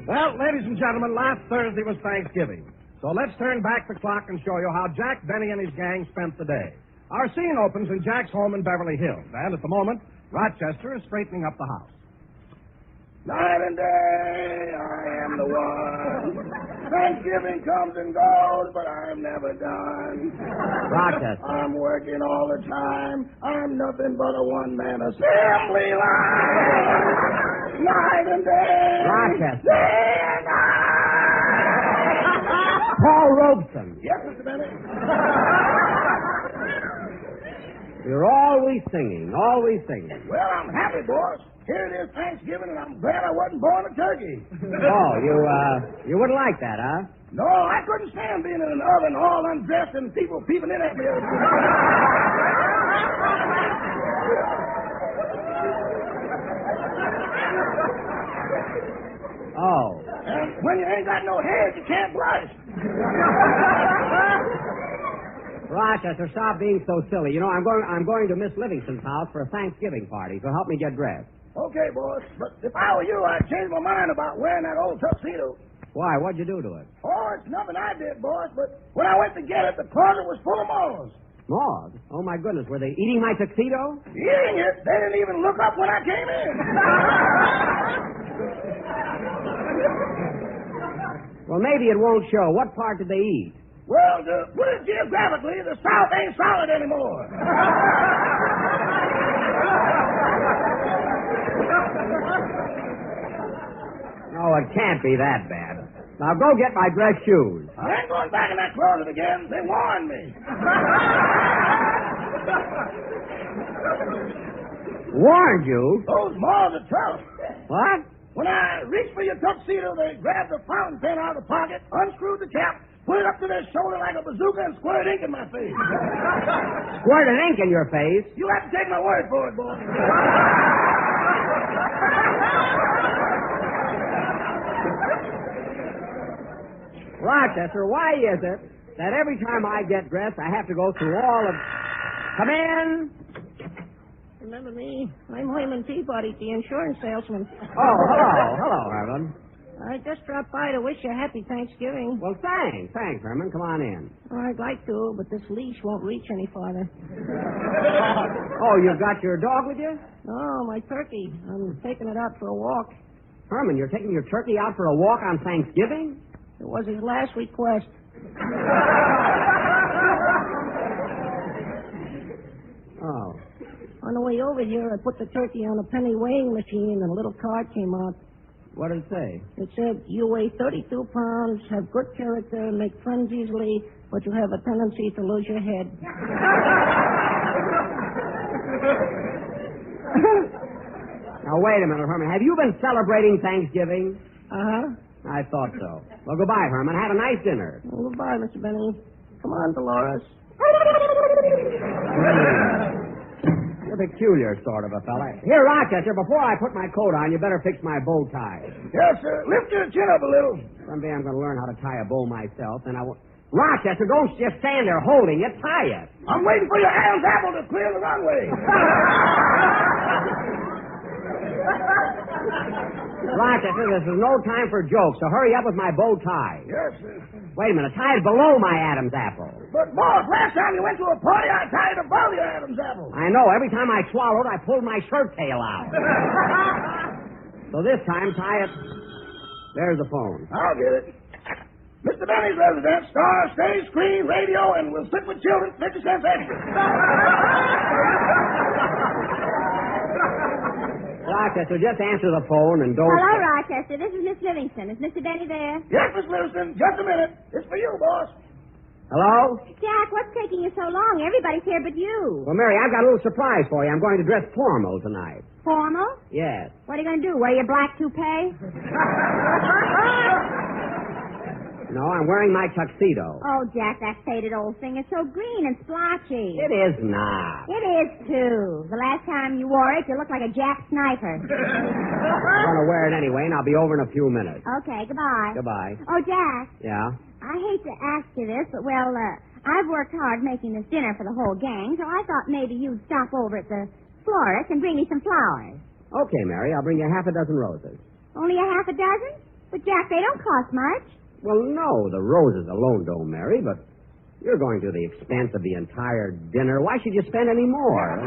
Well, ladies and gentlemen, last Thursday was Thanksgiving. So let's turn back the clock and show you how Jack Benny and his gang spent the day. Our scene opens in Jack's home in Beverly Hills, and at the moment, Rochester is straightening up the house. Night and day, I am the one. Thanksgiving comes and goes, but I'm never done. Rochester. I'm working all the time. I'm nothing but a one-man assembly line. Night and day. Rochester. Day and night. Paul Robeson. Yes, Mr. Benny. You're always singing, always singing. Well, I'm happy, boss. here it is Thanksgiving, and I'm glad I wasn't born a turkey. Oh, you wouldn't like that, huh? No, I couldn't stand being in an oven all undressed and people peeping in at me. Oh. And when you ain't got no head, you can't blush. Rochester, stop being so silly. You know, I'm going to Miss Livingston's house for a Thanksgiving party, so help me get dressed. Okay, boss. But if I were you, I'd change my mind about wearing that old tuxedo. Why? What'd you do to it? Oh, it's nothing I did, boss. But when I went to get it, the closet was full of moths. Moths? Oh, my goodness. Were they eating my tuxedo? Eating it? They didn't even look up when I came in. Well, maybe it won't show. What part did they eat? Well, to put it geographically, the South ain't solid anymore. No, it can't be that bad. Now go get my dress shoes. I ain't going back in that closet again. They warned me. Warned you? Those moths are tough. What? When I reached for your tuxedo, they grabbed the fountain pen out of the pocket, unscrewed the cap, put it up to their shoulder like a bazooka, and squirted ink in my face. Squirted ink in your face? You have to take my word for it, boy. Rochester, why is it that every time I get dressed, I have to go through all of... Come in. Remember me? I'm Hyman Peabody, the insurance salesman. Oh, hello. Hello, Herman. I just dropped by to wish you a happy Thanksgiving. Well, thanks. Thanks, Herman. Come on in. Oh, I'd like to, but this leash won't reach any farther. Oh, you've got your dog with you? Oh, my turkey. I'm taking it out for a walk. Herman, you're taking your turkey out for a walk on Thanksgiving? It was his last request. Oh. On the way over here, I put the turkey on a penny weighing machine, and a little card came out. What did it say? It said, you weigh 32 pounds, have good character, make friends easily, but you have a tendency to lose your head. Now, wait a minute, Herman. Have you been celebrating Thanksgiving? Uh-huh. I thought so. Well, goodbye, Herman. Have a nice dinner. Well, goodbye, Mr. Benny. Come on, Dolores. You're a peculiar sort of a fella. Here, Rochester, before I put my coat on, you better fix my bow tie. Yes, sir. Lift your chin up a little. Someday I'm going to learn how to tie a bow myself, and I won't... Rochester, don't just stand there holding it. Tie it. I'm waiting for your Adam's apple to clear the runway. Rochester, this is no time for jokes, so hurry up with my bow tie. Yes, sir. Wait a minute. Tie it below my Adam's apple. But, boss, last time you went to a party, I tied it above your Adam's apple. I know. Every time I swallowed, I pulled my shirt tail out. So this time, tie it... There's the phone. I'll get it. Mr. Benny's residence, star, stage, screen, radio, and we'll sit with children, 50 cents extra. Rochester, just answer the phone and don't... Hello, Rochester. This is Miss Livingston. Is Mr. Benny there? Yes, Miss Livingston. Just a minute. It's for you, boss. Hello? Jack, what's taking you so long? Everybody's here but you. Well, Mary, I've got a little surprise for you. I'm going to dress formal tonight. Formal? Yes. What are you going to do, wear your black toupee? No, I'm wearing my tuxedo. Oh, Jack, that faded old thing is so green and splotchy. It is not. It is, too. The last time you wore it, you looked like a Jack sniper. I'm going to wear it anyway, and I'll be over in a few minutes. Okay, goodbye. Goodbye. Oh, Jack. Yeah? I hate to ask you this, but, well, I've worked hard making this dinner for the whole gang, so I thought maybe you'd stop over at the florist and bring me some flowers. Okay, Mary, I'll bring you half a dozen roses. Only a half a dozen? But, Jack, they don't cost much. Well, no, the roses alone don't, Mary, but you're going to the expense of the entire dinner. Why should you spend any more?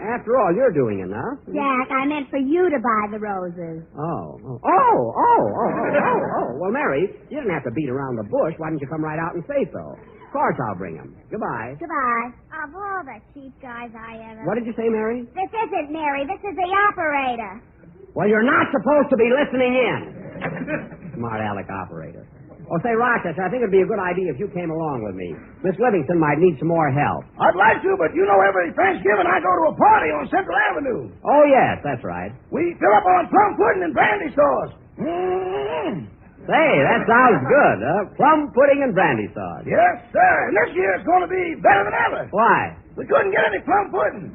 After all, you're doing enough. Jack, I meant for you to buy the roses. Oh. Well, Mary, you didn't have to beat around the bush. Why didn't you come right out and say so? Of course I'll bring them. Goodbye. Goodbye. Of all the cheap guys I ever... What did you say, Mary? This isn't Mary. This is the operator. Well, you're not supposed to be listening in. Smart aleck operator. Oh, say, Rochester, I think it'd be a good idea if you came along with me. Miss Livingston might need some more help. I'd like to, but you know every Thanksgiving I go to a party on Central Avenue. Oh, yes, that's right. We fill up on plum pudding and brandy sauce. Say, that sounds good, huh? Plum pudding and brandy sauce. Yes, sir. And this year it's going to be better than ever. Why? We couldn't get any plum pudding.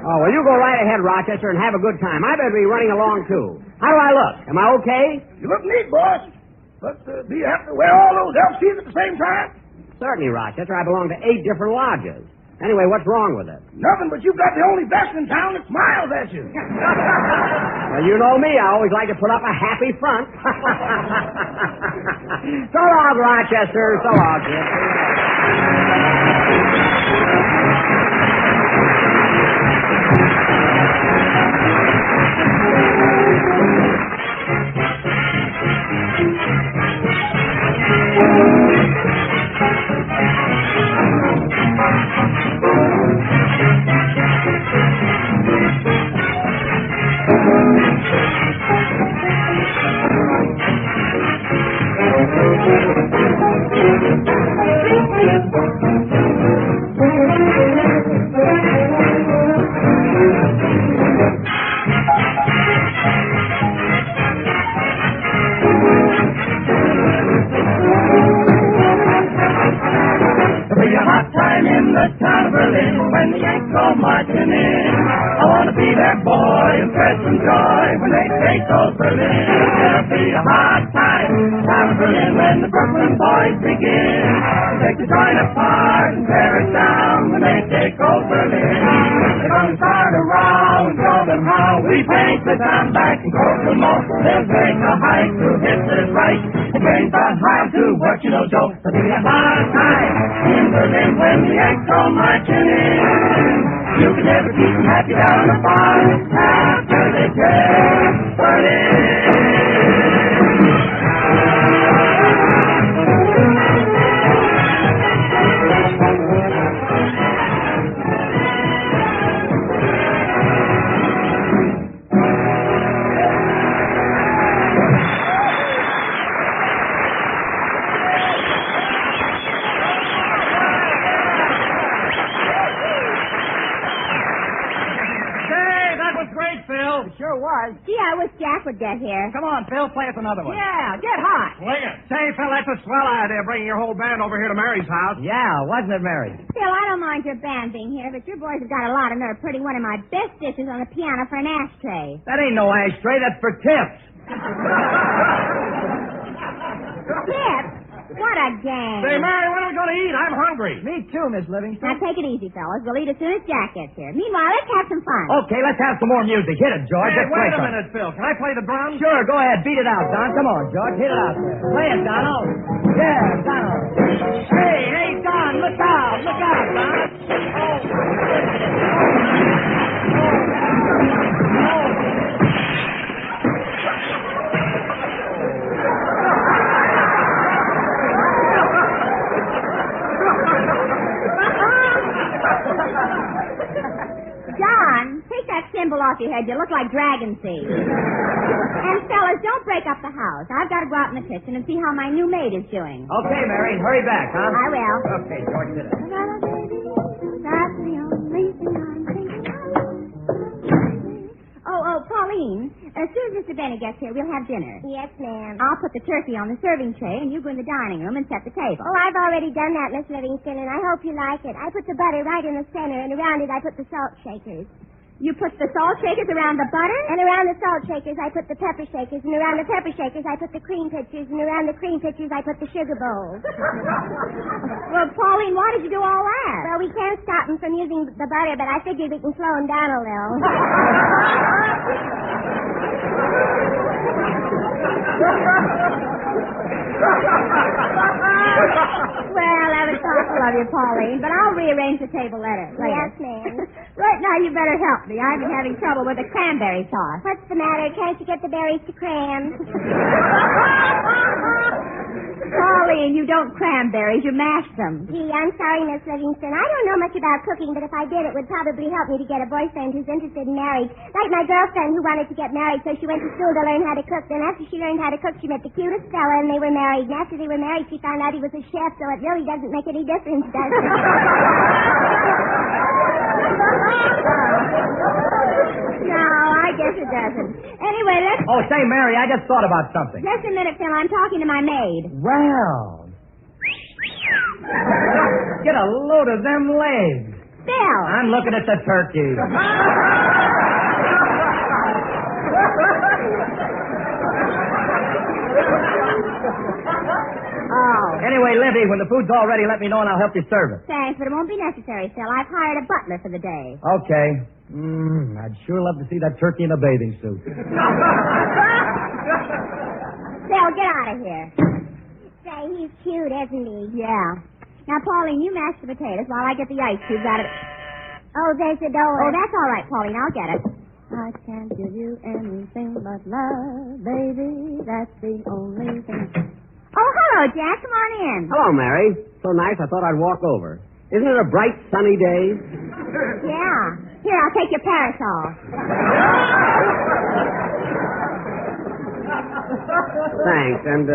Oh, well, you go right ahead, Rochester, and have a good time. I better be running along, too. How do I look? Am I okay? You look neat, boss. But do you have to wear all those elf shoes at the same time? Certainly, Rochester. I belong to 8 different lodges. Anyway, what's wrong with it? Nothing, but you've got the only vest in town that smiles at you. Well, you know me. I always like to put up a happy front. So long, Rochester. So long, kid. Get here. Come on, Phil, play us another one. Yeah, get hot. Play it. Say, Phil, that's a swell idea, bringing your whole band over here to Mary's house. Yeah, wasn't it, Mary? Phil, I don't mind your band being here, but your boys have got a lot of nerve putting one of my best dishes on the piano for an ashtray. That ain't no ashtray, that's for tips. Tips? What a game. Say, Mary, when are we going to eat? I'm hungry. Me too, Miss Livingston. Now, take it easy, fellas. We'll eat as soon as Jack gets here. Meanwhile, let's have some fun. Okay, let's have some more music. Hit it, George. Hey, Let's wait play a minute, Phil. Can I play the drums? Sure, go ahead. Beat it out, Don. Come on, George. Hit it out there. Play it, Donald. Yeah, Donald. Hey, Don, look out. Look out, Don. John, take that symbol off your head. You look like dragon seed. And fellas, don't break up the house. I've got to go out in the kitchen and see how my new maid is doing. Okay, Mary. Hurry back, huh? I will. Okay, George, hit it. That's the only thing I'm thinking of. Oh, Pauline, as soon as Mr. Benny gets here, we'll have dinner. Yes, ma'am. I'll put the turkey on the serving tray, and you go in the dining room and set the table. Oh, I've already done that, Miss Livingston, and I hope you like it. I put the butter right in the center, and around it I put the salt shakers. You put the salt shakers around the butter? And around the salt shakers I put the pepper shakers, and around the pepper shakers I put the cream pitchers, and around the cream pitchers I put the sugar bowls. Well, Pauline, why did you do all that? Well, we can't stop them from using the butter, but I figured we can slow them down a little. Well, that was thoughtful of you, Pauline, but I'll rearrange the table later. Yes, ma'am. Right now, you better help me. I've been having trouble with the cranberry sauce. What's the matter? Can't you get the berries to cram? Pauline, you you don't cranberries, you mash them. Gee, I'm sorry, Miss Livingston. I don't know much about cooking, but if I did, it would probably help me to get a boyfriend who's interested in marriage. Like my girlfriend who wanted to get married, so she went to school to learn how to cook. Then after she learned how to cook, she met the cutest fella, and they were married. And after they were married, she found out he was a chef, so it really doesn't make any difference, does it? No, I guess it doesn't. Anyway, let's... Oh, say, Mary, I just thought about something. Just a minute, Phil. I'm talking to my maid. Well. Get a load of them legs. Phil. I'm looking at the turkey. Oh. Anyway, Livy, when the food's all ready, let me know and I'll help you serve it. Thanks, but it won't be necessary, Phil. I've hired a butler for the day. Okay. I'd sure love to see that turkey in a bathing suit. Phil, get out of here. Say, he's cute, isn't he? Yeah. Now, Pauline, you mash the potatoes while I get the ice cubes out of it. Oh, there's the door. Oh, that's all right, Pauline. I'll get it. I can't give you anything but love, baby. That's the only thing. Oh, hello, Jack. Come on in. Hello, Mary. So nice, I thought I'd walk over. Isn't it a bright, sunny day? Yeah. Here, I'll take your parasol. Thanks, and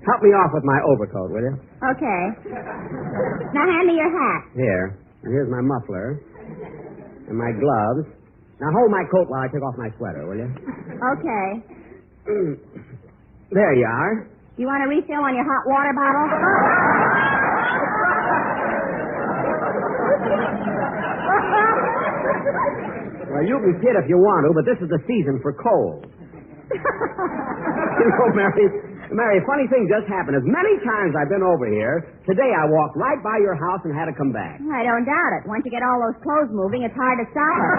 help me off with my overcoat, will you? Okay. Now hand me your hat. Here. And here's my muffler. And my gloves. Now hold my coat while I take off my sweater, will you? Okay. There you are. You want a refill on your hot water bottle? Well, you can kid if you want to, but this is the season for cold. You know, Mary, funny thing just happened. As many times I've been over here, today I walked right by your house and had to come back. I don't doubt it. Once you get all those clothes moving, it's hard to stop it.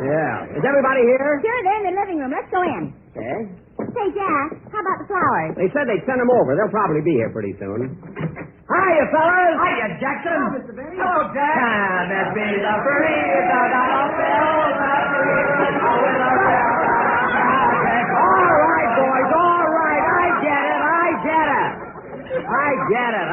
Yeah. Is everybody here? Sure, they're in the living room. Let's go in. Okay. Say, Jack, how about the flowers? They said they'd send them over. They'll probably be here pretty soon. Hiya, fellas. Hiya, Jackson. Hello, Mr. Benny. Hello, Jack. Can it be the burrito that All right, boys, all right. I get it.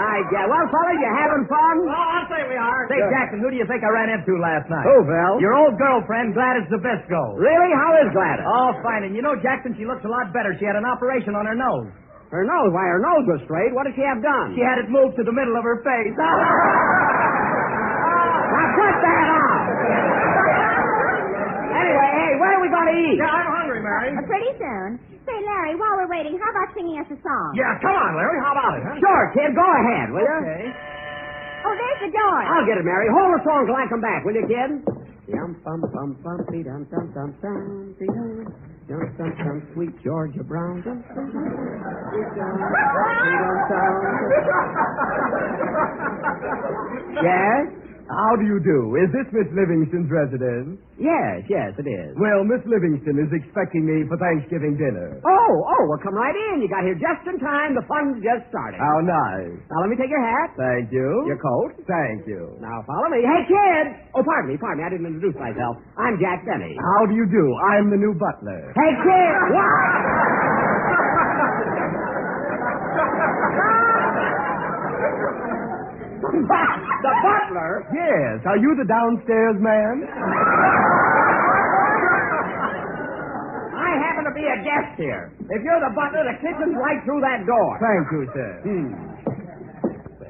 Well, fellas, you having fun? Well, I'll say we are. Say, Sure. Jackson, who do you think I ran into last night? Who, Phil? Your old girlfriend, Gladys Zabisco. Really? How is Gladys? Oh, fine. And you know, Jackson, she looks a lot better. She had an operation on her nose. Her nose? Why, her nose was straight. What did she have done? She had it moved to the middle of her face. Now, cut that out. Anyway, hey, where are we going to eat? Yeah, I'm hungry, Mary. Pretty soon. Say, Larry, while we're waiting, how about singing us a song? Yeah, come on, Larry. How about it, huh? Sure, kid. Go ahead, will you? Okay. Oh, there's the door. I'll get it, Mary. Hold the song till I come back, will you, kid? Yum, bum, bum, bum, dee, dum, dum, dum, dum, dee, dum. Dum, dum, dum, sweet Georgia Brown. Dum, dum, dum, sweet Georgia Brown. Yes? How do you do? Is this Miss Livingston's residence? Yes, it is. Well, Miss Livingston is expecting me for Thanksgiving dinner. Oh, well, come right in. You got here just in time. The fun's just started. How nice. Now, let me take your hat. Thank you. Your coat. Thank you. Now, follow me. Hey, kid! Oh, pardon me. I didn't introduce myself. I'm Jack Benny. How do you do? I'm the new butler. Hey, kid! What? The butler? Yes. Are you the downstairs man? I happen to be a guest here. If you're the butler, the kitchen's right through that door. Thank you, sir.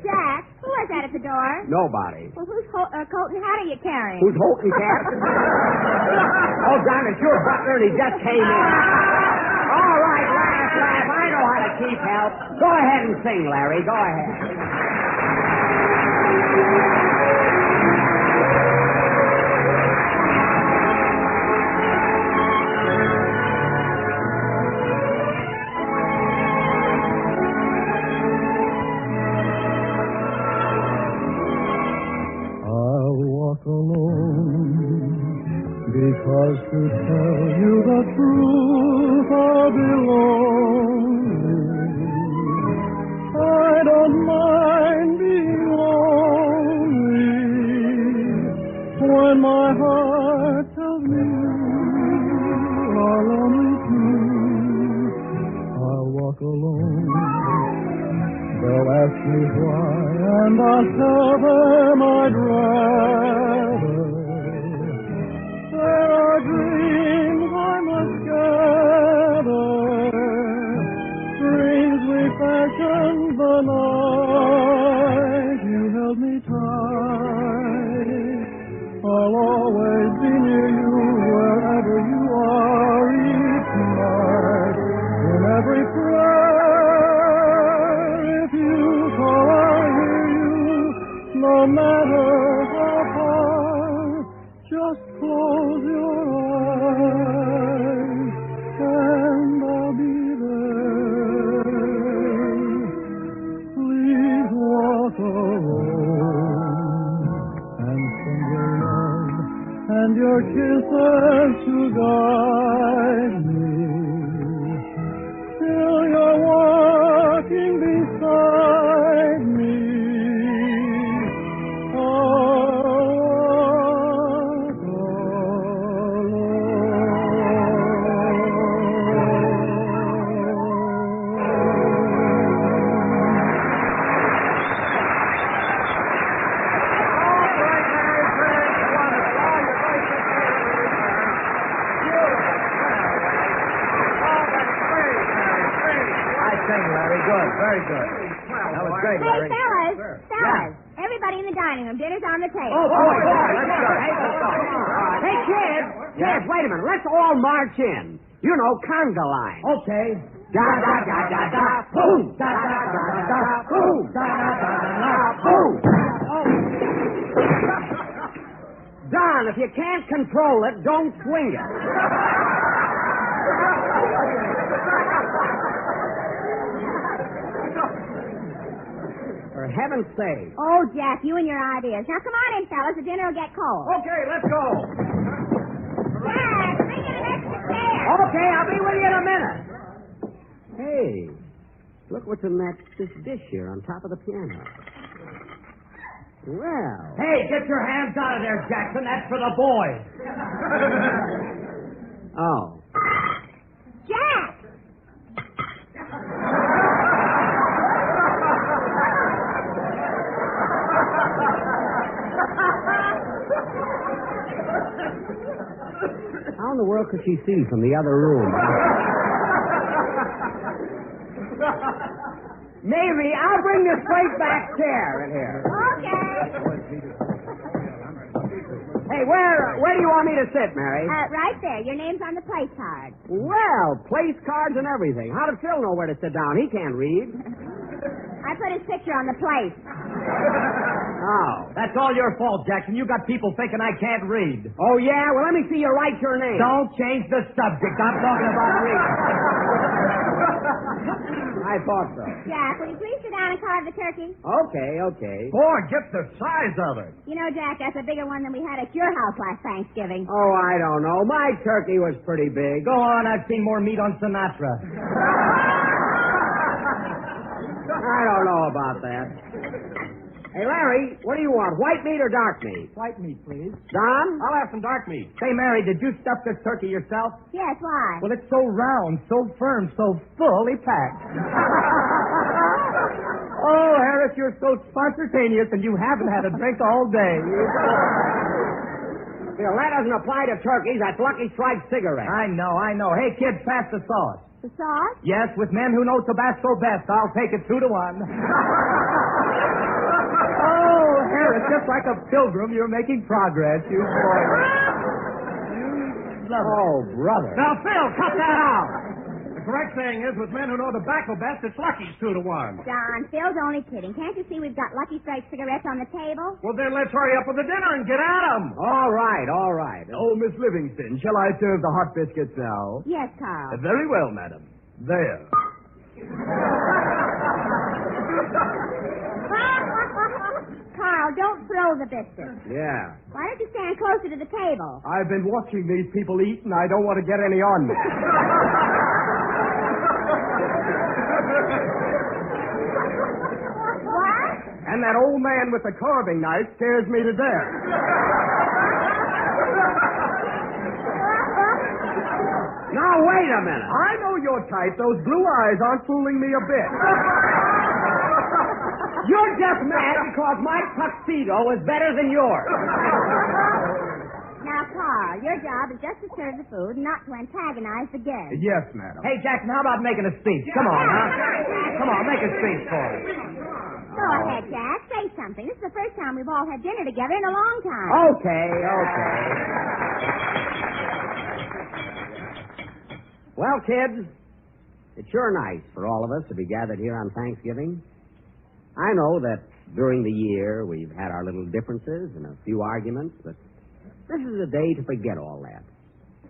Jack, who was that at the door? Nobody. Well, whose coat and hat are you carrying? Who's Holton Cat? Oh, darn, it's your butler, and he just came in. All right, laugh. I know how to keep help. Go ahead and sing, Larry. Go ahead. Because to tell you the truth, I'll be lonely. I don't mind being lonely when my heart tells me you are lonely too. I'll walk alone ask me why, and I'll tell them I'd rather. There are dreams I must gather, dreams we fashioned the night you held me tight. I'll always be near you wherever you are each night. In every prayer, if you call, I'll hear you. No matter how far, just close your eyes and I'll be there. Please walk alone and send your love and your kisses to guide me till you're walking beside me. Very good. That was great, Larry. Hey, fellas. Everybody in the dining room. Dinner's on the table. Oh, boy, let's go. Hey, kids. Kids, wait a minute. Let's all march in. You know, conga line. Okay. Da da da da da, boom. Da da da da da, boom. Da da da da da, boom. Don, if you can't control it, don't swing it. For heaven's sake. Oh, Jack, you and your ideas. Now, come on in, fellas. The dinner will get cold. Okay, let's go. Jack, bring in an extra chair. Okay, I'll be with you in a minute. Hey, look what's in this dish here on top of the piano. Well. Hey, get your hands out of there, Jackson. That's for the boys. Oh. Jack! How in the world could she see from the other room? Mary, I'll bring this straight back chair in here. Okay. Hey, where do you want me to sit, Mary? Right there. Your name's on the place card. Well, place cards and everything. How does Phil know where to sit down? He can't read. I put his picture on the plate. Oh. That's all your fault, Jackson. You got people thinking I can't read. Oh, yeah? Well, let me see you write your name. Don't change the subject. I'm talking about reading. I thought so. Jack, will you please sit down and carve the turkey? Okay. Boy, get the size of it. You know, Jack, that's a bigger one than we had at your house last Thanksgiving. Oh, I don't know. My turkey was pretty big. Go on. I've seen more meat on Sinatra. I don't know about that. Hey, Larry, what do you want, white meat or dark meat? White meat, please. Don? I'll have some dark meat. Say, Mary, did you stuff this turkey yourself? Yes, why? Well, it's so round, so firm, so fully packed. Oh, Harris, you're so spontaneous, and you haven't had a drink all day. Well, that doesn't apply to turkeys. That's Lucky Strike cigarettes. I know. Hey, kids, pass the sauce. The sauce? Yes, with men who know Tabasco best, I'll take it 2-1. Oh, Harris, just like a pilgrim, you're making progress, you boy. You love it. Oh, brother. Now, Phil, cut that out. The correct saying is, with men who know tobacco best, it's Lucky's 2-1. Don, Phil's only kidding. Can't you see we've got Lucky Strike cigarettes on the table? Well, then let's hurry up with the dinner and get at 'em. All right. Oh, Miss Livingston, shall I serve the hot biscuits now? Yes, Carl. Very well, madam. There. Carl, don't throw the biscuits. Yeah. Why don't you stand closer to the table? I've been watching these people eat, and I don't want to get any on me. What? And that old man with the carving knife scares me to death. Now, wait a minute. I know your type. Those blue eyes aren't fooling me a bit. You're just mad because my tuxedo is better than yours. Now, Carl, your job is just to serve the food and not to antagonize the guests. Yes, madam. Hey, Jackson, how about making a speech? Come on, huh? Come on, make a speech for us. Go ahead, Jack. Say something. This is the first time we've all had dinner together in a long time. Okay. Well, kids, it's sure nice for all of us to be gathered here on Thanksgiving. I know that during the year we've had our little differences and a few arguments, but this is a day to forget all that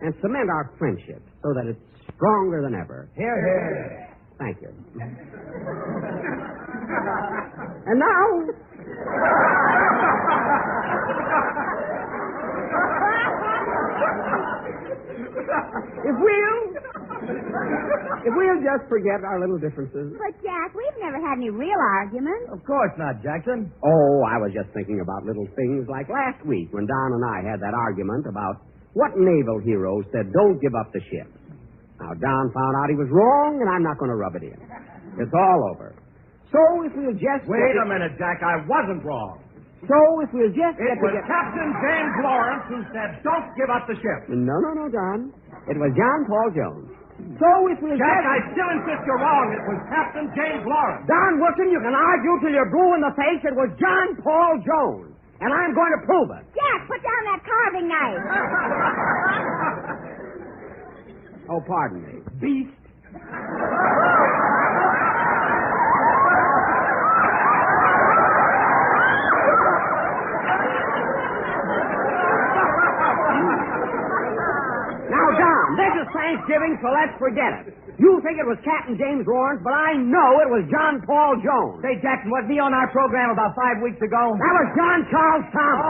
and cement our friendship so that it's stronger than ever. Hear, hear. Thank you. And now... If we'll just forget our little differences. But, Jack, we've never had any real arguments. Of course not, Jackson. Oh, I was just thinking about little things like last week when Don and I had that argument about what naval hero said, don't give up the ship. Now, Don found out he was wrong, and I'm not going to rub it in. It's all over. So if we'll just... Wait a minute, Jack. I wasn't wrong. So if we'll just... It was Captain James Lawrence who said, don't give up the ship. No, Don. It was John Paul Jones. So if we'll Jack, just... I still insist you're wrong. It was Captain James Lawrence. Don Wilson, you can argue till you're blue in the face. It was John Paul Jones. And I'm going to prove it. Jack, put down that carving knife. Oh, pardon me. Beast. Now, Don, this is Thanksgiving, so let's forget it. You think it was Captain James Lawrence, but I know it was John Paul Jones. Say, Jackson, wasn't he on our program about 5 weeks ago? That was John Charles Thomas.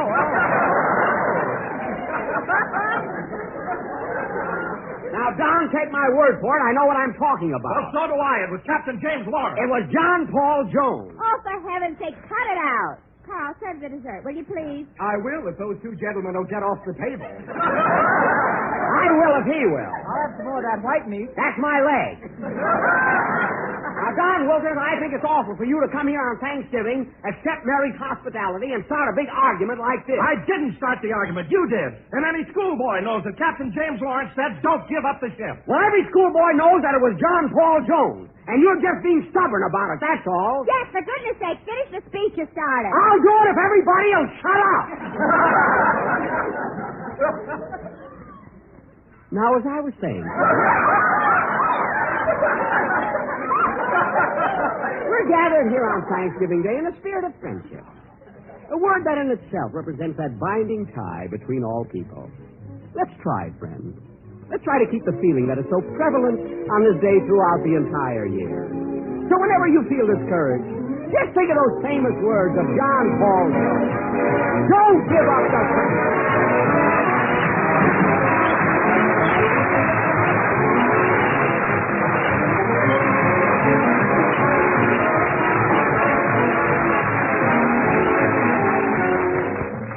Now, Don, take my word for it. I know what I'm talking Well, about. so do I. It was Captain James Lawrence. It was John Paul Jones. Oh, for heaven's sake, cut it out. Carl, serve the dessert, will you please? I will if those two gentlemen don't get off the table. I will if he will. I'll have some more of that white meat. That's my leg. Now, Don Wilson, I think it's awful for you to come here on Thanksgiving, accept Mary's hospitality, and start a big argument like this. I didn't start the argument. You did. And any schoolboy knows that Captain James Lawrence said, don't give up the ship. Well, every schoolboy knows that it was John Paul Jones, and you're just being stubborn about it, that's all. Jack, for goodness sake, finish the speech you started. I'll do it if everybody will shut up. Now, as I was saying... We're gathered here on Thanksgiving Day in a spirit of friendship. A word that in itself represents that binding tie between all people. Let's try, friends. Let's try to keep the feeling that is so prevalent on this day throughout the entire year. So whenever you feel discouraged, just think of those famous words of John Paul Jones. Don't give up the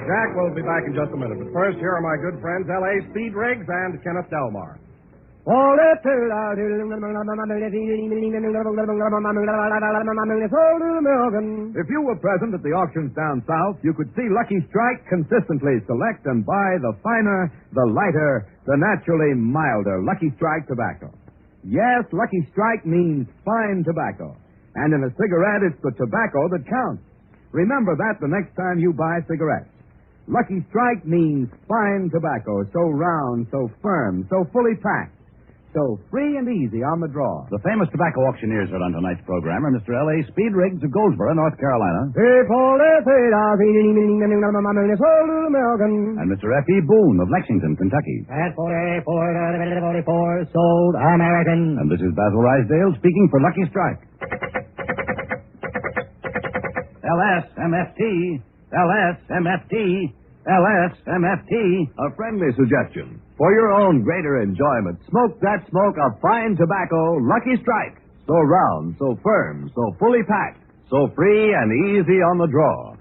Jack will be back in just a minute. But first, here are my good friends, L.A. Speed Riggs and Kenneth Delmar. If you were present at the auctions down south, you could see Lucky Strike consistently select and buy the finer, the lighter, the naturally milder Lucky Strike tobacco. Yes, Lucky Strike means fine tobacco. And in a cigarette, it's the tobacco that counts. Remember that the next time you buy cigarettes. Lucky Strike means fine tobacco, so round, so firm, so fully packed, so free and easy on the draw. The famous tobacco auctioneers heard on tonight's program are Mr. L.A. Speed Riggs of Goldsboro, North Carolina, and Mr. F.E. Boone of Lexington, Kentucky. At 44, sold American. And this is Basil Rysdale speaking for Lucky Strike. LSMFT, LSMFT, LSMFT. A friendly suggestion. For your own greater enjoyment, smoke that smoke of fine tobacco, Lucky Strike. So round, so firm, so fully packed, so free and easy on the draw.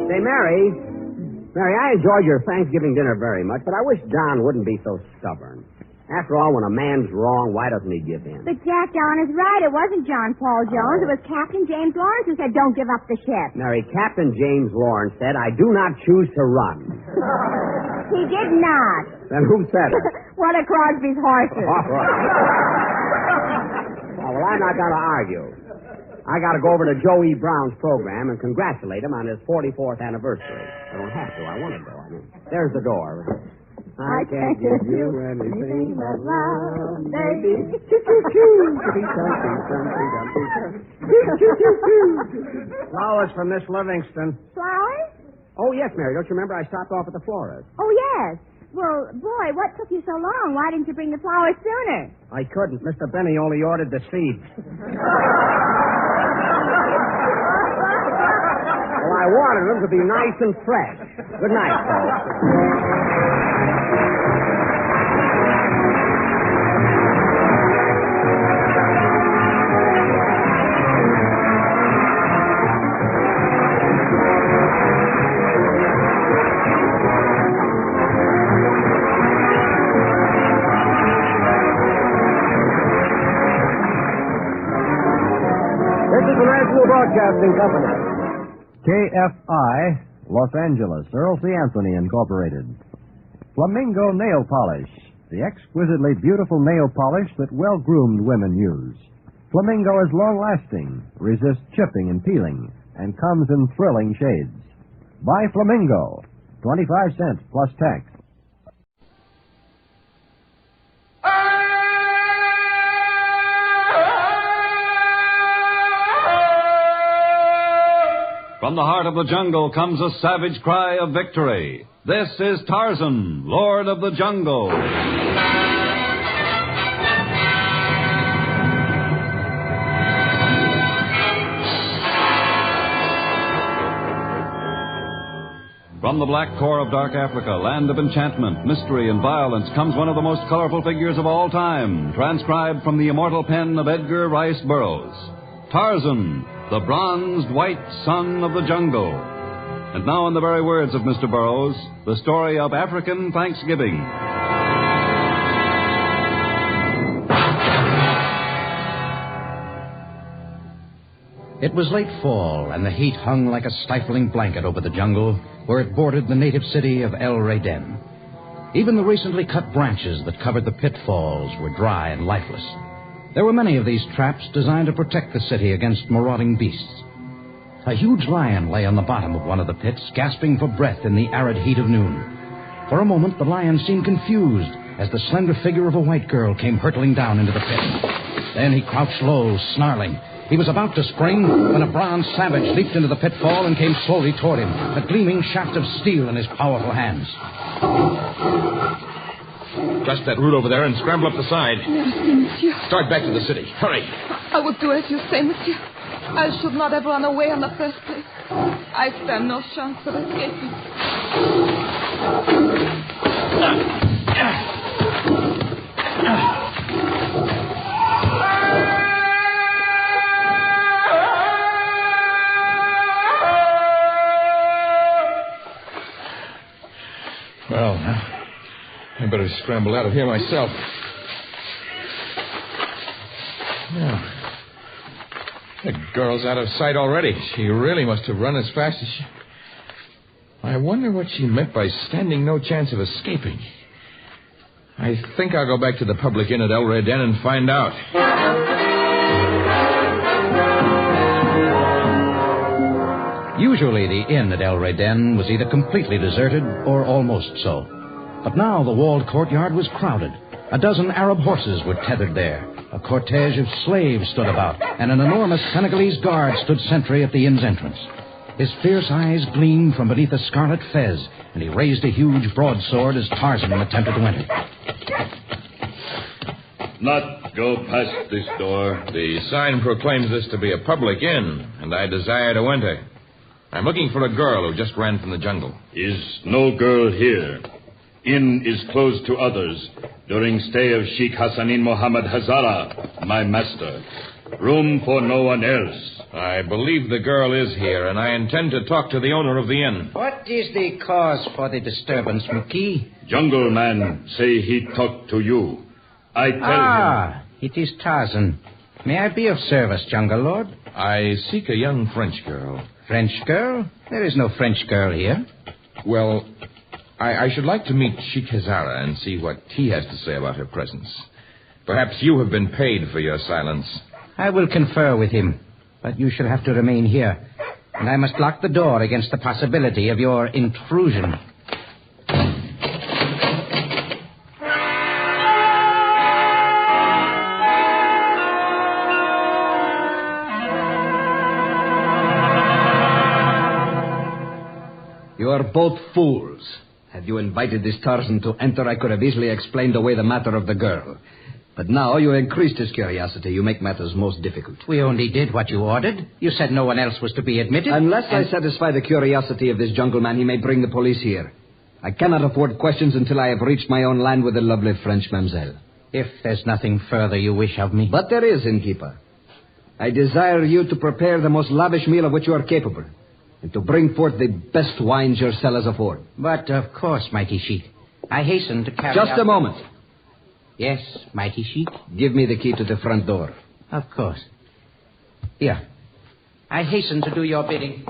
Say, Mary, I enjoyed your Thanksgiving dinner very much, but I wish Don wouldn't be so stubborn. After all, when a man's wrong, why doesn't he give in? But Jack, Don is right. It wasn't John Paul Jones. It was Captain James Lawrence who said, don't give up the ship. Mary, Captain James Lawrence said, I do not choose to run. He did not. Then who said it? One of Crosby's horses. All right. Well, I'm not going to argue. I got to go over to Joe E. Brown's program and congratulate him on his 44th anniversary. I don't have to. I want to go. I mean, there's the door. I can't give you anything but love, baby. Flowers for Miss Livingston. Flowers? Oh, yes, Mary. Don't you remember I stopped off at the florist? Oh, yes. Well, boy, what took you so long? Why didn't you bring the flowers sooner? I couldn't. Mr. Benny only ordered the seeds. Well, I wanted them to be nice and fresh. Good night, folks. Broadcasting Company. KFI, Los Angeles, Earl C. Anthony Incorporated. Flamingo Nail Polish, the exquisitely beautiful nail polish that well-groomed women use. Flamingo is long-lasting, resists chipping and peeling, and comes in thrilling shades. Buy Flamingo, 25 cents plus tax. From the heart of the jungle comes a savage cry of victory. This is Tarzan, Lord of the Jungle. From the black core of dark Africa, land of enchantment, mystery, and violence, comes one of the most colorful figures of all time, transcribed from the immortal pen of Edgar Rice Burroughs. Tarzan, the bronzed white son of the jungle. And now, in the very words of Mr. Burroughs, the story of African Thanksgiving. It was late fall, and the heat hung like a stifling blanket over the jungle where it bordered the native city of El Reyden. Even the recently cut branches that covered the pitfalls were dry and lifeless. There were many of these traps designed to protect the city against marauding beasts. A huge lion lay on the bottom of one of the pits, gasping for breath in the arid heat of noon. For a moment, the lion seemed confused as the slender figure of a white girl came hurtling down into the pit. Then he crouched low, snarling. He was about to spring when a bronze savage leaped into the pitfall and came slowly toward him, a gleaming shaft of steel in his powerful hands. Thrust that root over there and scramble up the side. Merci, monsieur. Start back to the city. Hurry. I will do as you say, monsieur. I should not have run away in the first place. I stand no chance of escaping. Well, now, I better scramble out of here myself. Now, the girl's out of sight already. She really must have run as fast as she... I wonder what she meant by standing no chance of escaping. I think I'll go back to the public inn at El Reyden and find out. Usually the inn at El Reyden was either completely deserted or almost so. But now the walled courtyard was crowded. A dozen Arab horses were tethered there. A cortege of slaves stood about, and an enormous Senegalese guard stood sentry at the inn's entrance. His fierce eyes gleamed from beneath a scarlet fez, and he raised a huge broadsword as Tarzan attempted to enter. Not go past this door. The sign proclaims this to be a public inn, and I desire to enter. I'm looking for a girl who just ran from the jungle. Is no girl here. Inn is closed to others during stay of Sheikh Hassanin Mohammed Hazara, my master. Room for no one else. I believe the girl is here, and I intend to talk to the owner of the inn. What is the cause for the disturbance, Muki? Jungle man say he talk to you. I tell him. It is Tarzan. May I be of service, Jungle Lord? I seek a young French girl. French girl? There is no French girl here. Well, I should like to meet Sheikh Hazara and see what he has to say about her presence. Perhaps you have been paid for your silence. I will confer with him, but you shall have to remain here. And I must lock the door against the possibility of your intrusion. You are both fools. Had you invited this Tarzan to enter, I could have easily explained away the matter of the girl. But now you increased his curiosity. You make matters most difficult. We only did what you ordered. You said no one else was to be admitted. Unless I satisfy the curiosity of this jungle man, he may bring the police here. I cannot afford questions until I have reached my own land with the lovely French mamselle. If there's nothing further you wish of me. But there is, innkeeper. I desire you to prepare the most lavish meal of which you are capable, and to bring forth the best wines your cellars afford. But, of course, mighty Sheik. I hasten to carry Just out... a moment. Yes, mighty Sheik? Give me the key to the front door. Of course. Here. I hasten to do your bidding.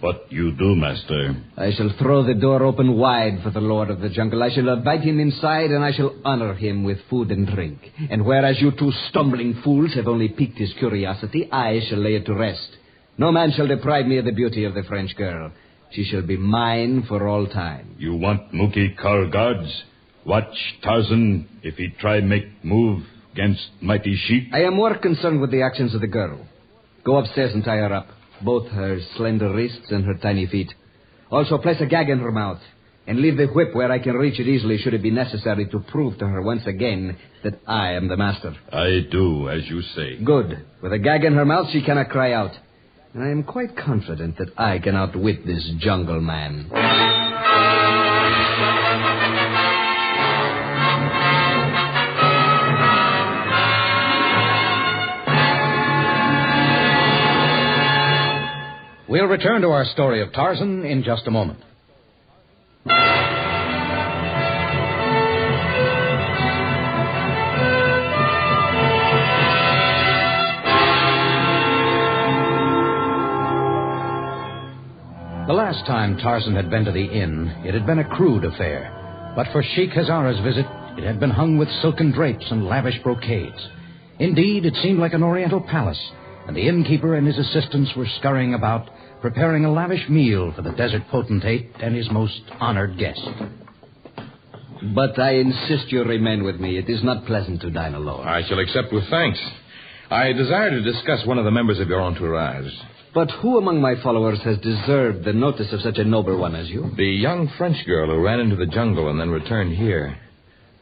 What you do, master? I shall throw the door open wide for the Lord of the Jungle. I shall invite him inside, and I shall honor him with food and drink. And whereas you two stumbling fools have only piqued his curiosity, I shall lay it to rest. No man shall deprive me of the beauty of the French girl. She shall be mine for all time. You want Mookie call guards? Watch Tarzan if he try make move against mighty Sheik. I am more concerned with the actions of the girl. Go upstairs and tie her up, both her slender wrists and her tiny feet. Also place a gag in her mouth, and leave the whip where I can reach it easily should it be necessary to prove to her once again that I am the master. I do as you say. Good. With a gag in her mouth, she cannot cry out. And I am quite confident that I can outwit this jungle man. We'll return to our story of Tarzan in just a moment. The last time Tarzan had been to the inn, it had been a crude affair. But for Sheik Hazara's visit, it had been hung with silken drapes and lavish brocades. Indeed, it seemed like an oriental palace, and the innkeeper and his assistants were scurrying about, preparing a lavish meal for the desert potentate and his most honored guest. But I insist you remain with me. It is not pleasant to dine alone. I shall accept with thanks. I desire to discuss one of the members of your entourage. But who among my followers has deserved the notice of such a noble one as you? The young French girl who ran into the jungle and then returned here.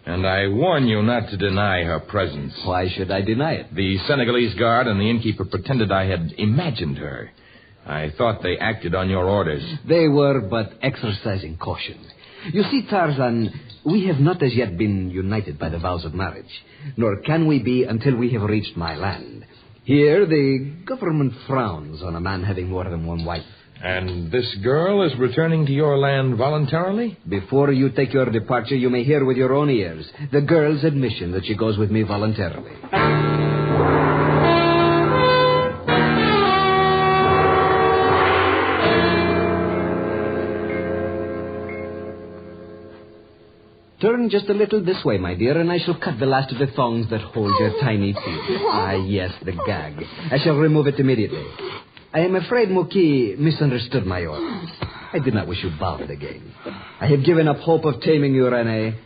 And I warn you not to deny her presence. Why should I deny it? The Senegalese guard and the innkeeper pretended I had imagined her. I thought they acted on your orders. They were but exercising caution. You see, Tarzan, we have not as yet been united by the vows of marriage, nor can we be until we have reached my land. Here, the government frowns on a man having more than one wife. And this girl is returning to your land voluntarily? Before you take your departure, you may hear with your own ears the girl's admission that she goes with me voluntarily. Turn just a little this way, my dear, and I shall cut the last of the thongs that hold your tiny feet. Ah, yes, the gag. I shall remove it immediately. I am afraid Mookie misunderstood my orders. I did not wish you bound again. I have given up hope of taming you, Renee.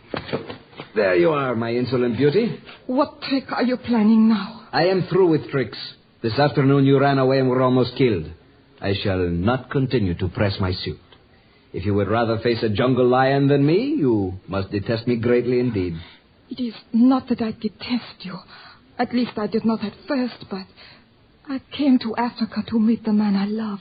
There you are, my insolent beauty. What trick are you planning now? I am through with tricks. This afternoon you ran away and were almost killed. I shall not continue to press my suit. If you would rather face a jungle lion than me, you must detest me greatly indeed. It is not that I detest you. At least I did not at first, but I came to Africa to meet the man I love.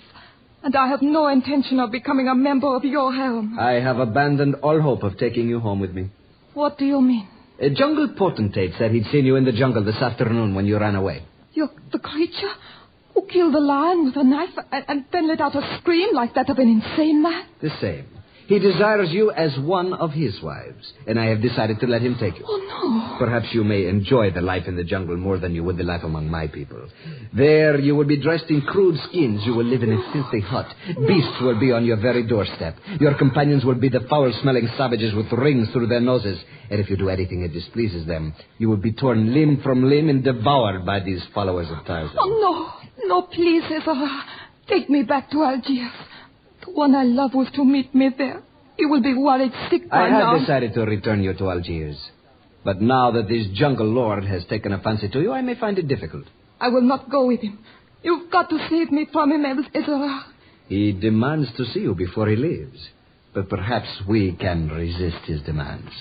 And I have no intention of becoming a member of your harem. I have abandoned all hope of taking you home with me. What do you mean? A jungle potentate said he'd seen you in the jungle this afternoon when you ran away. You're the creature who killed the lion with a knife and then let out a scream like that of an insane man? The same. He desires you as one of his wives, and I have decided to let him take you. Oh, no. Perhaps you may enjoy the life in the jungle more than you would the life among my people. There you will be dressed in crude skins. You will live in a filthy hut. Beasts will be on your very doorstep. Your companions will be the foul-smelling savages with rings through their noses. And if you do anything that displeases them, you will be torn limb from limb and devoured by these followers of Tarzan. Oh, no. No, please, Ezra. Take me back to Algiers. The one I love was to meet me there. He will be worried sick by now. I have decided to return you to Algiers. But now that this jungle lord has taken a fancy to you, I may find it difficult. I will not go with him. You've got to save me from him, Ezra. He demands to see you before he leaves. But perhaps we can resist his demands.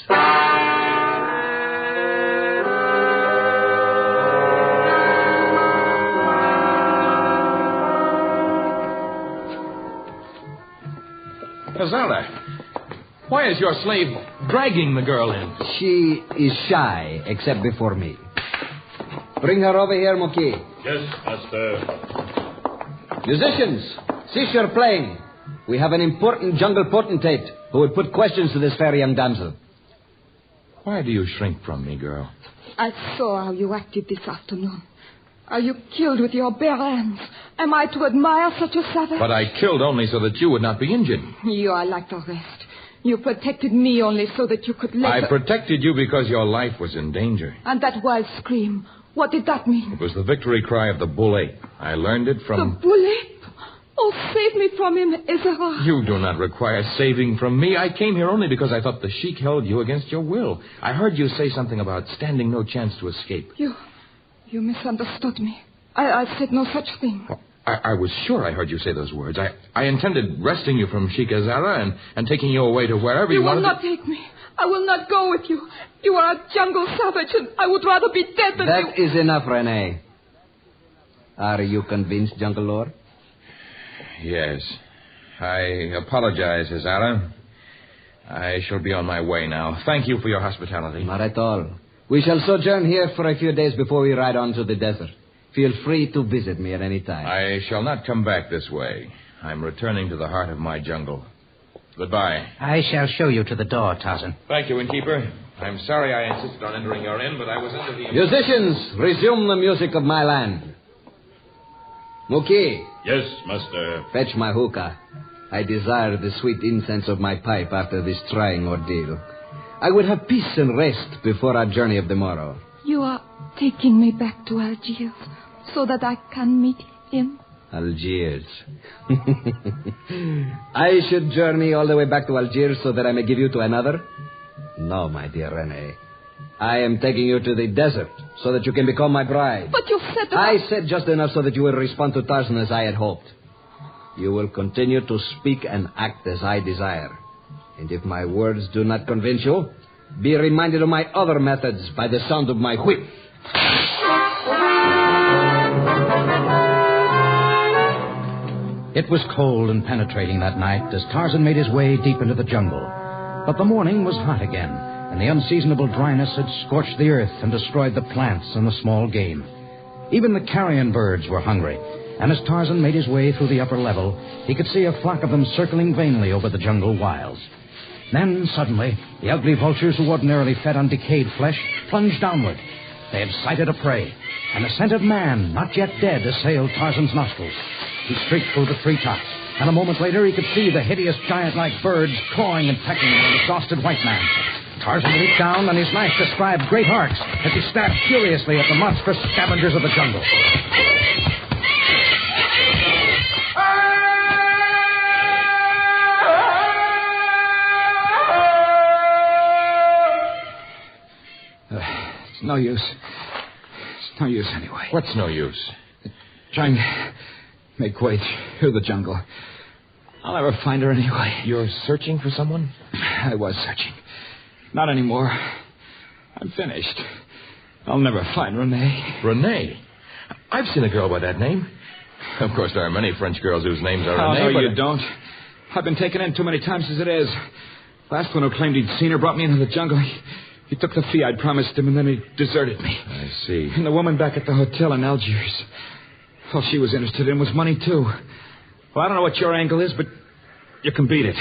Azara, why is your slave dragging the girl in? She is shy, except before me. Bring her over here, Moki. Yes, master. Musicians, cease your playing. We have an important jungle potentate who would put questions to this fair young damsel. Why do you shrink from me, girl? I saw how you acted this afternoon. Are you killed with your bare hands? Am I to admire such a savage? But I killed only so that you would not be injured. You are like the rest. You protected me only so that you could let... I protected you because your life was in danger. And that wild scream, what did that mean? It was the victory cry of the bull ape. I learned it from... The bull ape? Oh, save me from him, Ezra. You do not require saving from me. I came here only because I thought the sheik held you against your will. I heard you say something about standing no chance to escape. You misunderstood me. I said no such thing. Well, I was sure I heard you say those words. I intended wresting you from Sheik Azara and taking you away to wherever you wanted. You will not take me. I will not go with you. You are a jungle savage, and I would rather be dead than you. That is enough, Renee. Are you convinced, Jungle Lord? Yes. I apologize, Azara. I shall be on my way now. Thank you for your hospitality. Not at all. We shall sojourn here for a few days before we ride on to the desert. Feel free to visit me at any time. I shall not come back this way. I'm returning to the heart of my jungle. Goodbye. I shall show you to the door, Tarzan. Thank you, innkeeper. I'm sorry I insisted on entering your inn, but I was under the... Musicians, resume the music of my land. Muki. Yes, master. Fetch my hookah. I desire the sweet incense of my pipe after this trying ordeal. I would have peace and rest before our journey of the morrow. You are taking me back to Algiers so that I can meet him? Algiers. I should journey all the way back to Algiers so that I may give you to another? No, my dear Renee. I am taking you to the desert so that you can become my bride. But you said that... I said just enough so that you will respond to Tarzan as I had hoped. You will continue to speak and act as I desire. And if my words do not convince you, be reminded of my other methods by the sound of my whip. It was cold and penetrating that night as Tarzan made his way deep into the jungle. But the morning was hot again, and the unseasonable dryness had scorched the earth and destroyed the plants and the small game. Even the carrion birds were hungry, and as Tarzan made his way through the upper level, he could see a flock of them circling vainly over the jungle wilds. Then, suddenly, the ugly vultures who ordinarily fed on decayed flesh plunged downward. They had sighted a prey, and the scent of man, not yet dead, assailed Tarzan's nostrils. He streaked through the treetops, and a moment later he could see the hideous giant-like birds clawing and pecking at an exhausted white man. Tarzan leaped down, and his knife described great arcs as he stabbed furiously at the monstrous scavengers of the jungle. It's no use. It's no use anyway. What's no use? Trying to make way through the jungle. I'll never find her anyway. You're searching for someone? I was searching. Not anymore. I'm finished. I'll never find Renee. Renee? I've seen a girl by that name. Of course, there are many French girls whose names are Renee. Oh, no, you don't. I've been taken in too many times as it is. Last one who claimed he'd seen her brought me into the jungle. He took the fee I'd promised him, and then he deserted me. I see. And the woman back at the hotel in Algiers. All she was interested in was money, too. Well, I don't know what your angle is, but you can beat it.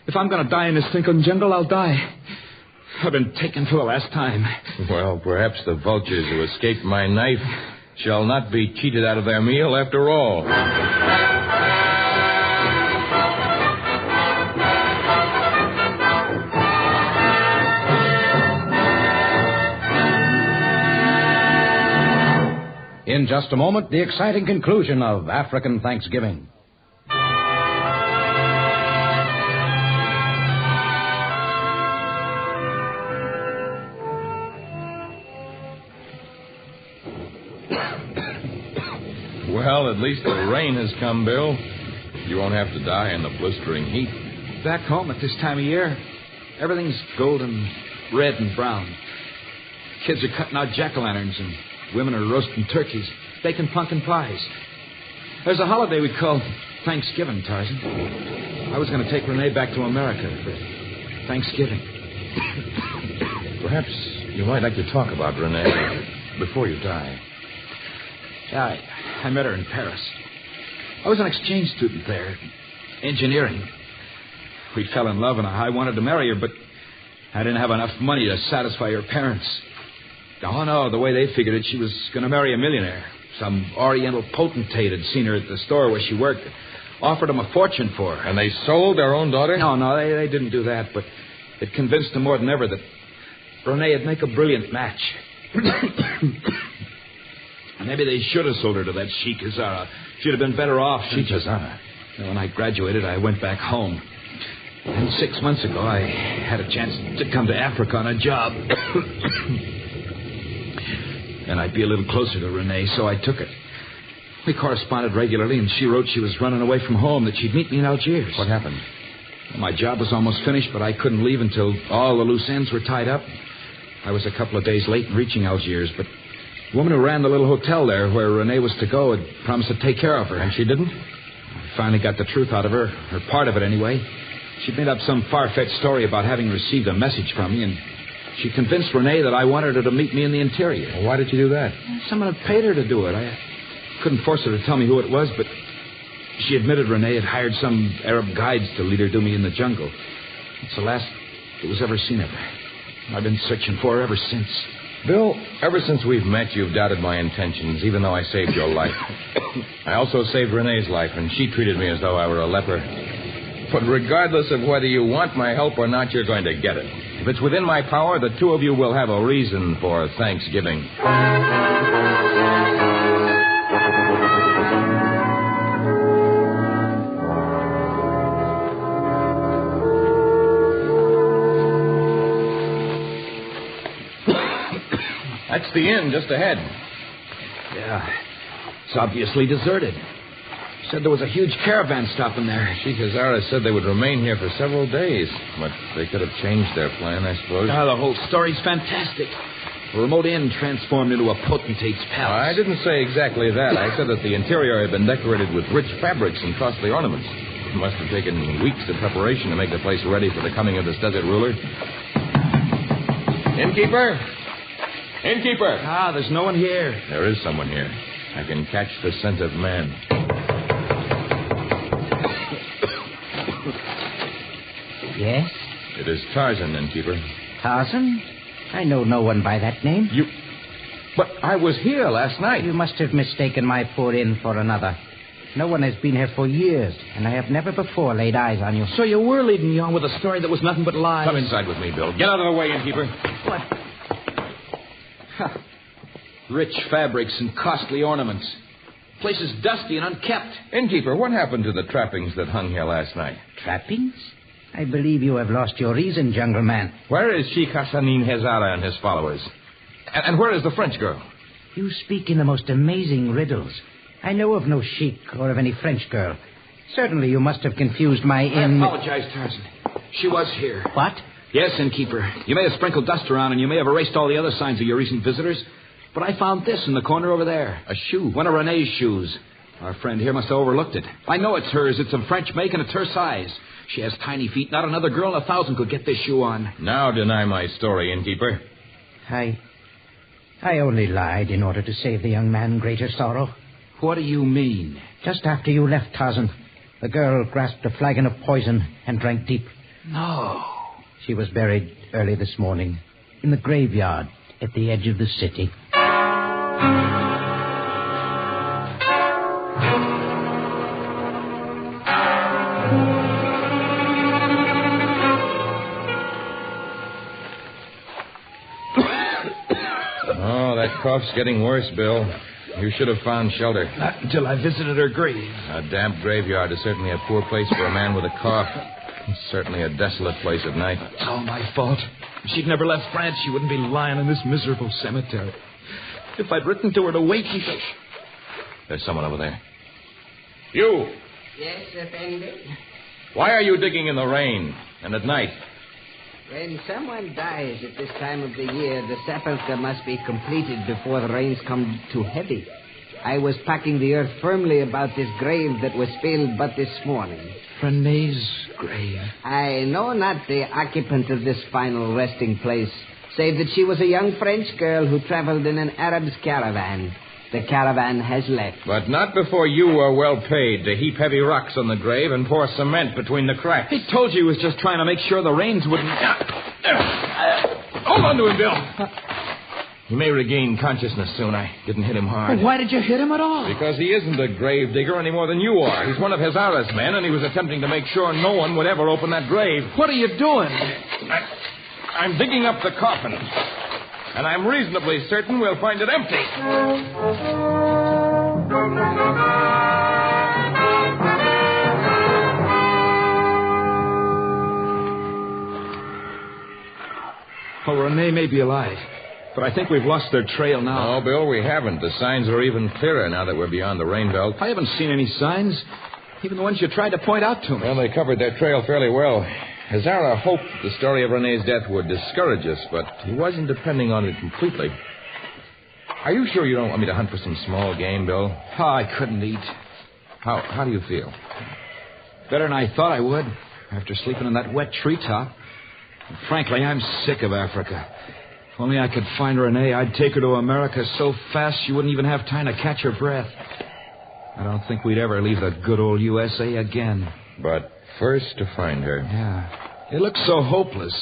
If I'm going to die in this stinking jungle, I'll die. I've been taken for the last time. Well, perhaps the vultures who escaped my knife shall not be cheated out of their meal after all. In just a moment, the exciting conclusion of African Thanksgiving. Well, at least the rain has come, Bill. You won't have to die in the blistering heat. Back home at this time of year, everything's golden, red, and brown. Kids are cutting out jack-o'-lanterns, and women are roasting turkeys, baking pumpkin pies. There's a holiday we call Thanksgiving, Tarzan. I was going to take Renee back to America for Thanksgiving. Perhaps you might like to talk about Renee before you die. Yeah, I met her in Paris. I was an exchange student there, engineering. We fell in love, and I wanted to marry her, but I didn't have enough money to satisfy her parents. Oh, no, the way they figured it, she was going to marry a millionaire. Some Oriental potentate had seen her at the store where she worked, offered them a fortune for her. And they sold their own daughter? No, they didn't do that, but it convinced them more than ever that Renee would make a brilliant match. Maybe they should have sold her to that Sheikh Hazara. She'd have been better off. Sheikh Hazara? When I graduated, I went back home. And 6 months ago, I had a chance to come to Africa on a job. And I'd be a little closer to Renee, so I took it. We corresponded regularly, and she wrote she was running away from home, that she'd meet me in Algiers. What happened? Well, my job was almost finished, but I couldn't leave until all the loose ends were tied up. I was a couple of days late in reaching Algiers, but the woman who ran the little hotel there where Renee was to go had promised to take care of her. And she didn't? I finally got the truth out of her, or part of it anyway. She made up some far-fetched story about having received a message from me, and she convinced Renee that I wanted her to meet me in the interior. Well, why did you do that? Someone had paid her to do it. I couldn't force her to tell me who it was, but she admitted Renee had hired some Arab guides to lead her to me in the jungle. It's the last that was ever seen of her. I've been searching for her ever since. Bill, ever since we've met, you've doubted my intentions, even though I saved your life. I also saved Renee's life, and she treated me as though I were a leper. But regardless of whether you want my help or not, you're going to get it. If it's within my power, the two of you will have a reason for Thanksgiving. That's the inn just ahead. Yeah. It's obviously deserted. Said there was a huge caravan stopping there. Sheikh Hazara said they would remain here for several days, but they could have changed their plan, I suppose. The whole story's fantastic. A remote inn transformed into a potentate's palace. I didn't say exactly that. I said that the interior had been decorated with rich fabrics and costly ornaments. It must have taken weeks of preparation to make the place ready for the coming of this desert ruler. Innkeeper! Innkeeper! There's no one here. There is someone here. I can catch the scent of man. Yes? It is Tarzan, innkeeper. Tarzan? I know no one by that name. But I was here last night. You must have mistaken my poor inn for another. No one has been here for years, and I have never before laid eyes on you. So you were leading me on with a story that was nothing but lies. Come inside with me, Bill. Get out of the way, innkeeper. What? Rich fabrics and costly ornaments. Place is dusty and unkept. Innkeeper, what happened to the trappings that hung here last night? Trappings? I believe you have lost your reason, jungle man. Where is Sheikh Hassanin Hazara and his followers? And where is the French girl? You speak in the most amazing riddles. I know of no sheik or of any French girl. Certainly you must have confused my inn... I apologize, Tarzan. She was here. What? Yes, innkeeper. You may have sprinkled dust around and you may have erased all the other signs of your recent visitors, but I found this in the corner over there. A shoe? One of Renee's shoes. Our friend here must have overlooked it. I know it's hers. It's of French make and it's her size. She has tiny feet. Not another girl in 1,000 could get this shoe on. Now deny my story, innkeeper. I only lied in order to save the young man greater sorrow. What do you mean? Just after you left, Tarzan, the girl grasped a flagon of poison and drank deep. No. She was buried early this morning in the graveyard at the edge of the city. Oh, that cough's getting worse, Bill. You should have found shelter. Not until I visited her grave. A damp graveyard is certainly a poor place for a man with a cough. It's certainly a desolate place at night. It's all my fault. If she'd never left France, she wouldn't be lying in this miserable cemetery. If I'd written to her to wait, There's someone over there. You! Yes, Effendi? Why are you digging in the rain and at night? When someone dies at this time of the year, the sepulchre must be completed before the rains come too heavy. I was packing the earth firmly about this grave that was filled but this morning. Renee's grave. I know not the occupant of this final resting place, save that she was a young French girl who traveled in an Arab's caravan. The caravan has left. But not before you were well paid to heap heavy rocks on the grave and pour cement between the cracks. He told you he was just trying to make sure the rains wouldn't... Hold on to him, Bill. He may regain consciousness soon. I didn't hit him hard. Well, why did you hit him at all? Because he isn't a grave digger any more than you are. He's one of Hazara's men, and he was attempting to make sure no one would ever open that grave. What are you doing? I'm digging up the coffin. And I'm reasonably certain we'll find it empty. Well, Renee may be alive, but I think we've lost their trail now. No, Bill, we haven't. The signs are even clearer now that we're beyond the rain belt. I haven't seen any signs, even the ones you tried to point out to me. Well, they covered their trail fairly well. Hazara hoped the story of Renee's death would discourage us, but he wasn't depending on it completely. Are you sure you don't want me to hunt for some small game, Bill? Oh, I couldn't eat. How do you feel? Better than I thought I would, after sleeping in that wet treetop. And frankly, I'm sick of Africa. If only I could find Renee, I'd take her to America so fast she wouldn't even have time to catch her breath. I don't think we'd ever leave the good old USA again. But first to find her. Yeah. It looks so hopeless.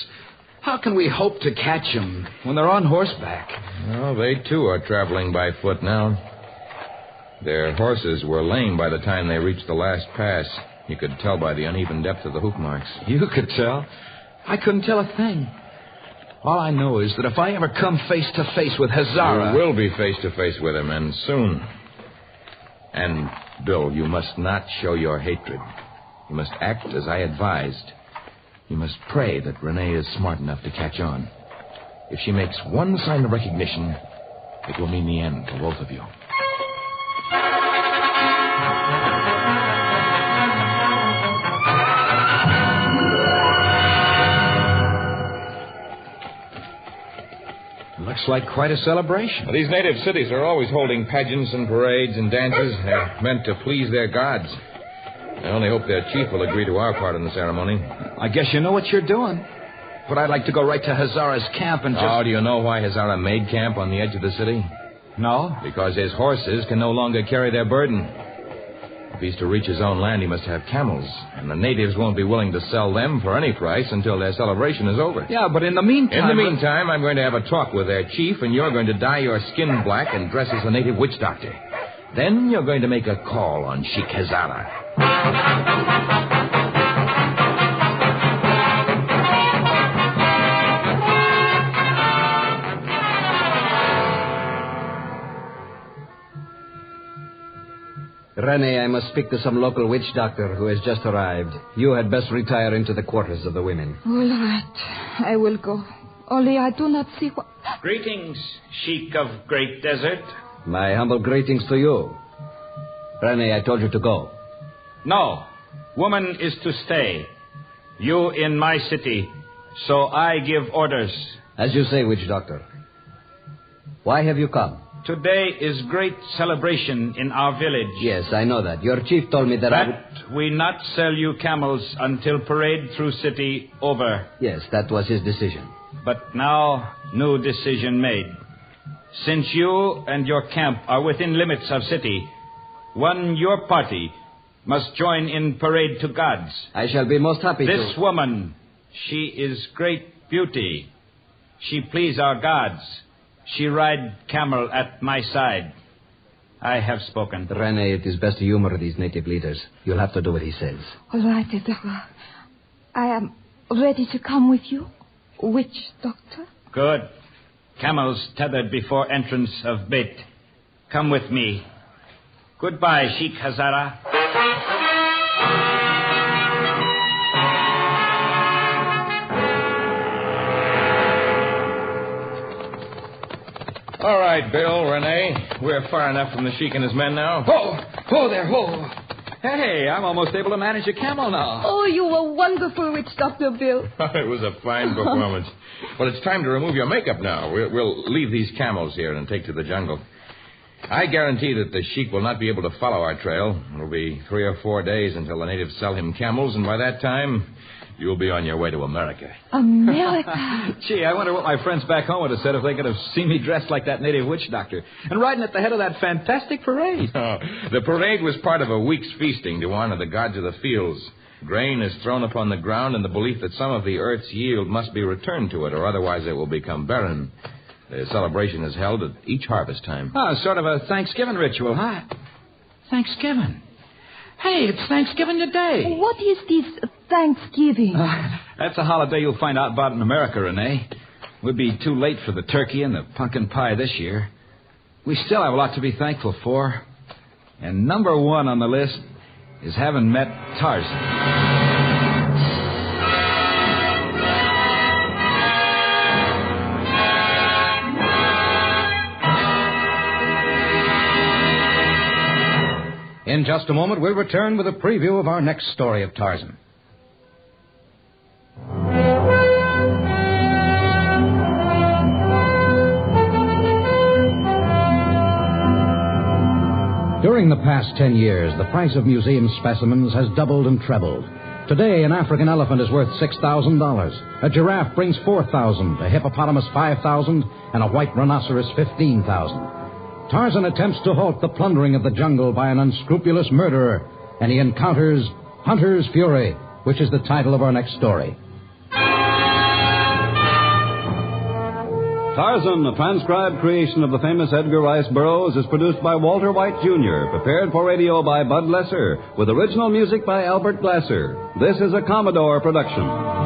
How can we hope to catch them when they're on horseback? Well, they, too, are traveling by foot now. Their horses were lame by the time they reached the last pass. You could tell by the uneven depth of the hoof marks. You could tell? I couldn't tell a thing. All I know is that if I ever come face to face with Hazara... You will be face to face with him, and soon. And, Bill, you must not show your hatred. You must act as I advised. You must pray that Renee is smart enough to catch on. If she makes one sign of recognition, it will mean the end for both of you. Looks like quite a celebration. Well, these native cities are always holding pageants and parades and dances. They're meant to please their gods. I only hope their chief will agree to our part in the ceremony. I guess you know what you're doing. But I'd like to go right to Hazara's camp and just... Oh, do you know why Hazara made camp on the edge of the city? No. Because his horses can no longer carry their burden. If he's to reach his own land, he must have camels. And the natives won't be willing to sell them for any price until their celebration is over. Yeah, but in the meantime... In the meantime, I'm going to have a talk with their chief, and you're going to dye your skin black and dress as a native witch doctor. Then you're going to make a call on Sheikh Hazara. Renee, I must speak to some local witch doctor who has just arrived. You had best retire into the quarters of the women. All right. I will go. Only I do not see what... Greetings, Sheik of Great Desert. My humble greetings to you. Renee, I told you to go. No. Woman is to stay. You in my city. So I give orders. As you say, witch doctor. Why have you come? Today is great celebration in our village. Yes, I know that. Your chief told me that we not sell you camels until parade through city over. Yes, that was his decision. But now, new decision made. Since you and your camp are within limits of city, your party must join in parade to gods. I shall be most happy This woman She is great beauty. She please our gods. She ride camel at my side. I have spoken. Rene, it is best to humor these native leaders. You'll have to do what he says. All right, Edgar. I am ready to come with you. Which doctor? Good. Camels tethered before entrance of Beit. Come with me. Goodbye, Sheikh Hazara. All right, Bill, Renee. We're far enough from the Sheik and his men now. Ho there, ho. Hey, I'm almost able to manage a camel now. Oh, you were wonderful, witch doctor, Bill. It was a fine performance. Well, it's time to remove your makeup now. We'll leave these camels here and take to the jungle. I guarantee that the Sheik will not be able to follow our trail. It'll be 3 or 4 days until the natives sell him camels, and by that time, you'll be on your way to America. America? Gee, I wonder what my friends back home would have said if they could have seen me dressed like that native witch doctor and riding at the head of that fantastic parade. Oh, the parade was part of a week's feasting to honor the gods of the fields. Grain is thrown upon the ground in the belief that some of the earth's yield must be returned to it, or otherwise it will become barren. The celebration is held at each harvest time. Oh, sort of a Thanksgiving ritual, huh? Thanksgiving. Hey, it's Thanksgiving today. What is this Thanksgiving? That's a holiday you'll find out about in America, Renee. We'll be too late for the turkey and the pumpkin pie this year. We still have a lot to be thankful for. And number 1 on the list is having met Tarzan. In just a moment, we'll return with a preview of our next story of Tarzan. During the past 10 years, the price of museum specimens has doubled and trebled. Today, an African elephant is worth $6,000. A giraffe brings $4,000, a hippopotamus $5,000, and a white rhinoceros $15,000. Tarzan attempts to halt the plundering of the jungle by an unscrupulous murderer, and he encounters Hunter's Fury, which is the title of our next story. Tarzan, a transcribed creation of the famous Edgar Rice Burroughs, is produced by Walter White, Jr., prepared for radio by Bud Lesser, with original music by Albert Glasser. This is a Commodore production.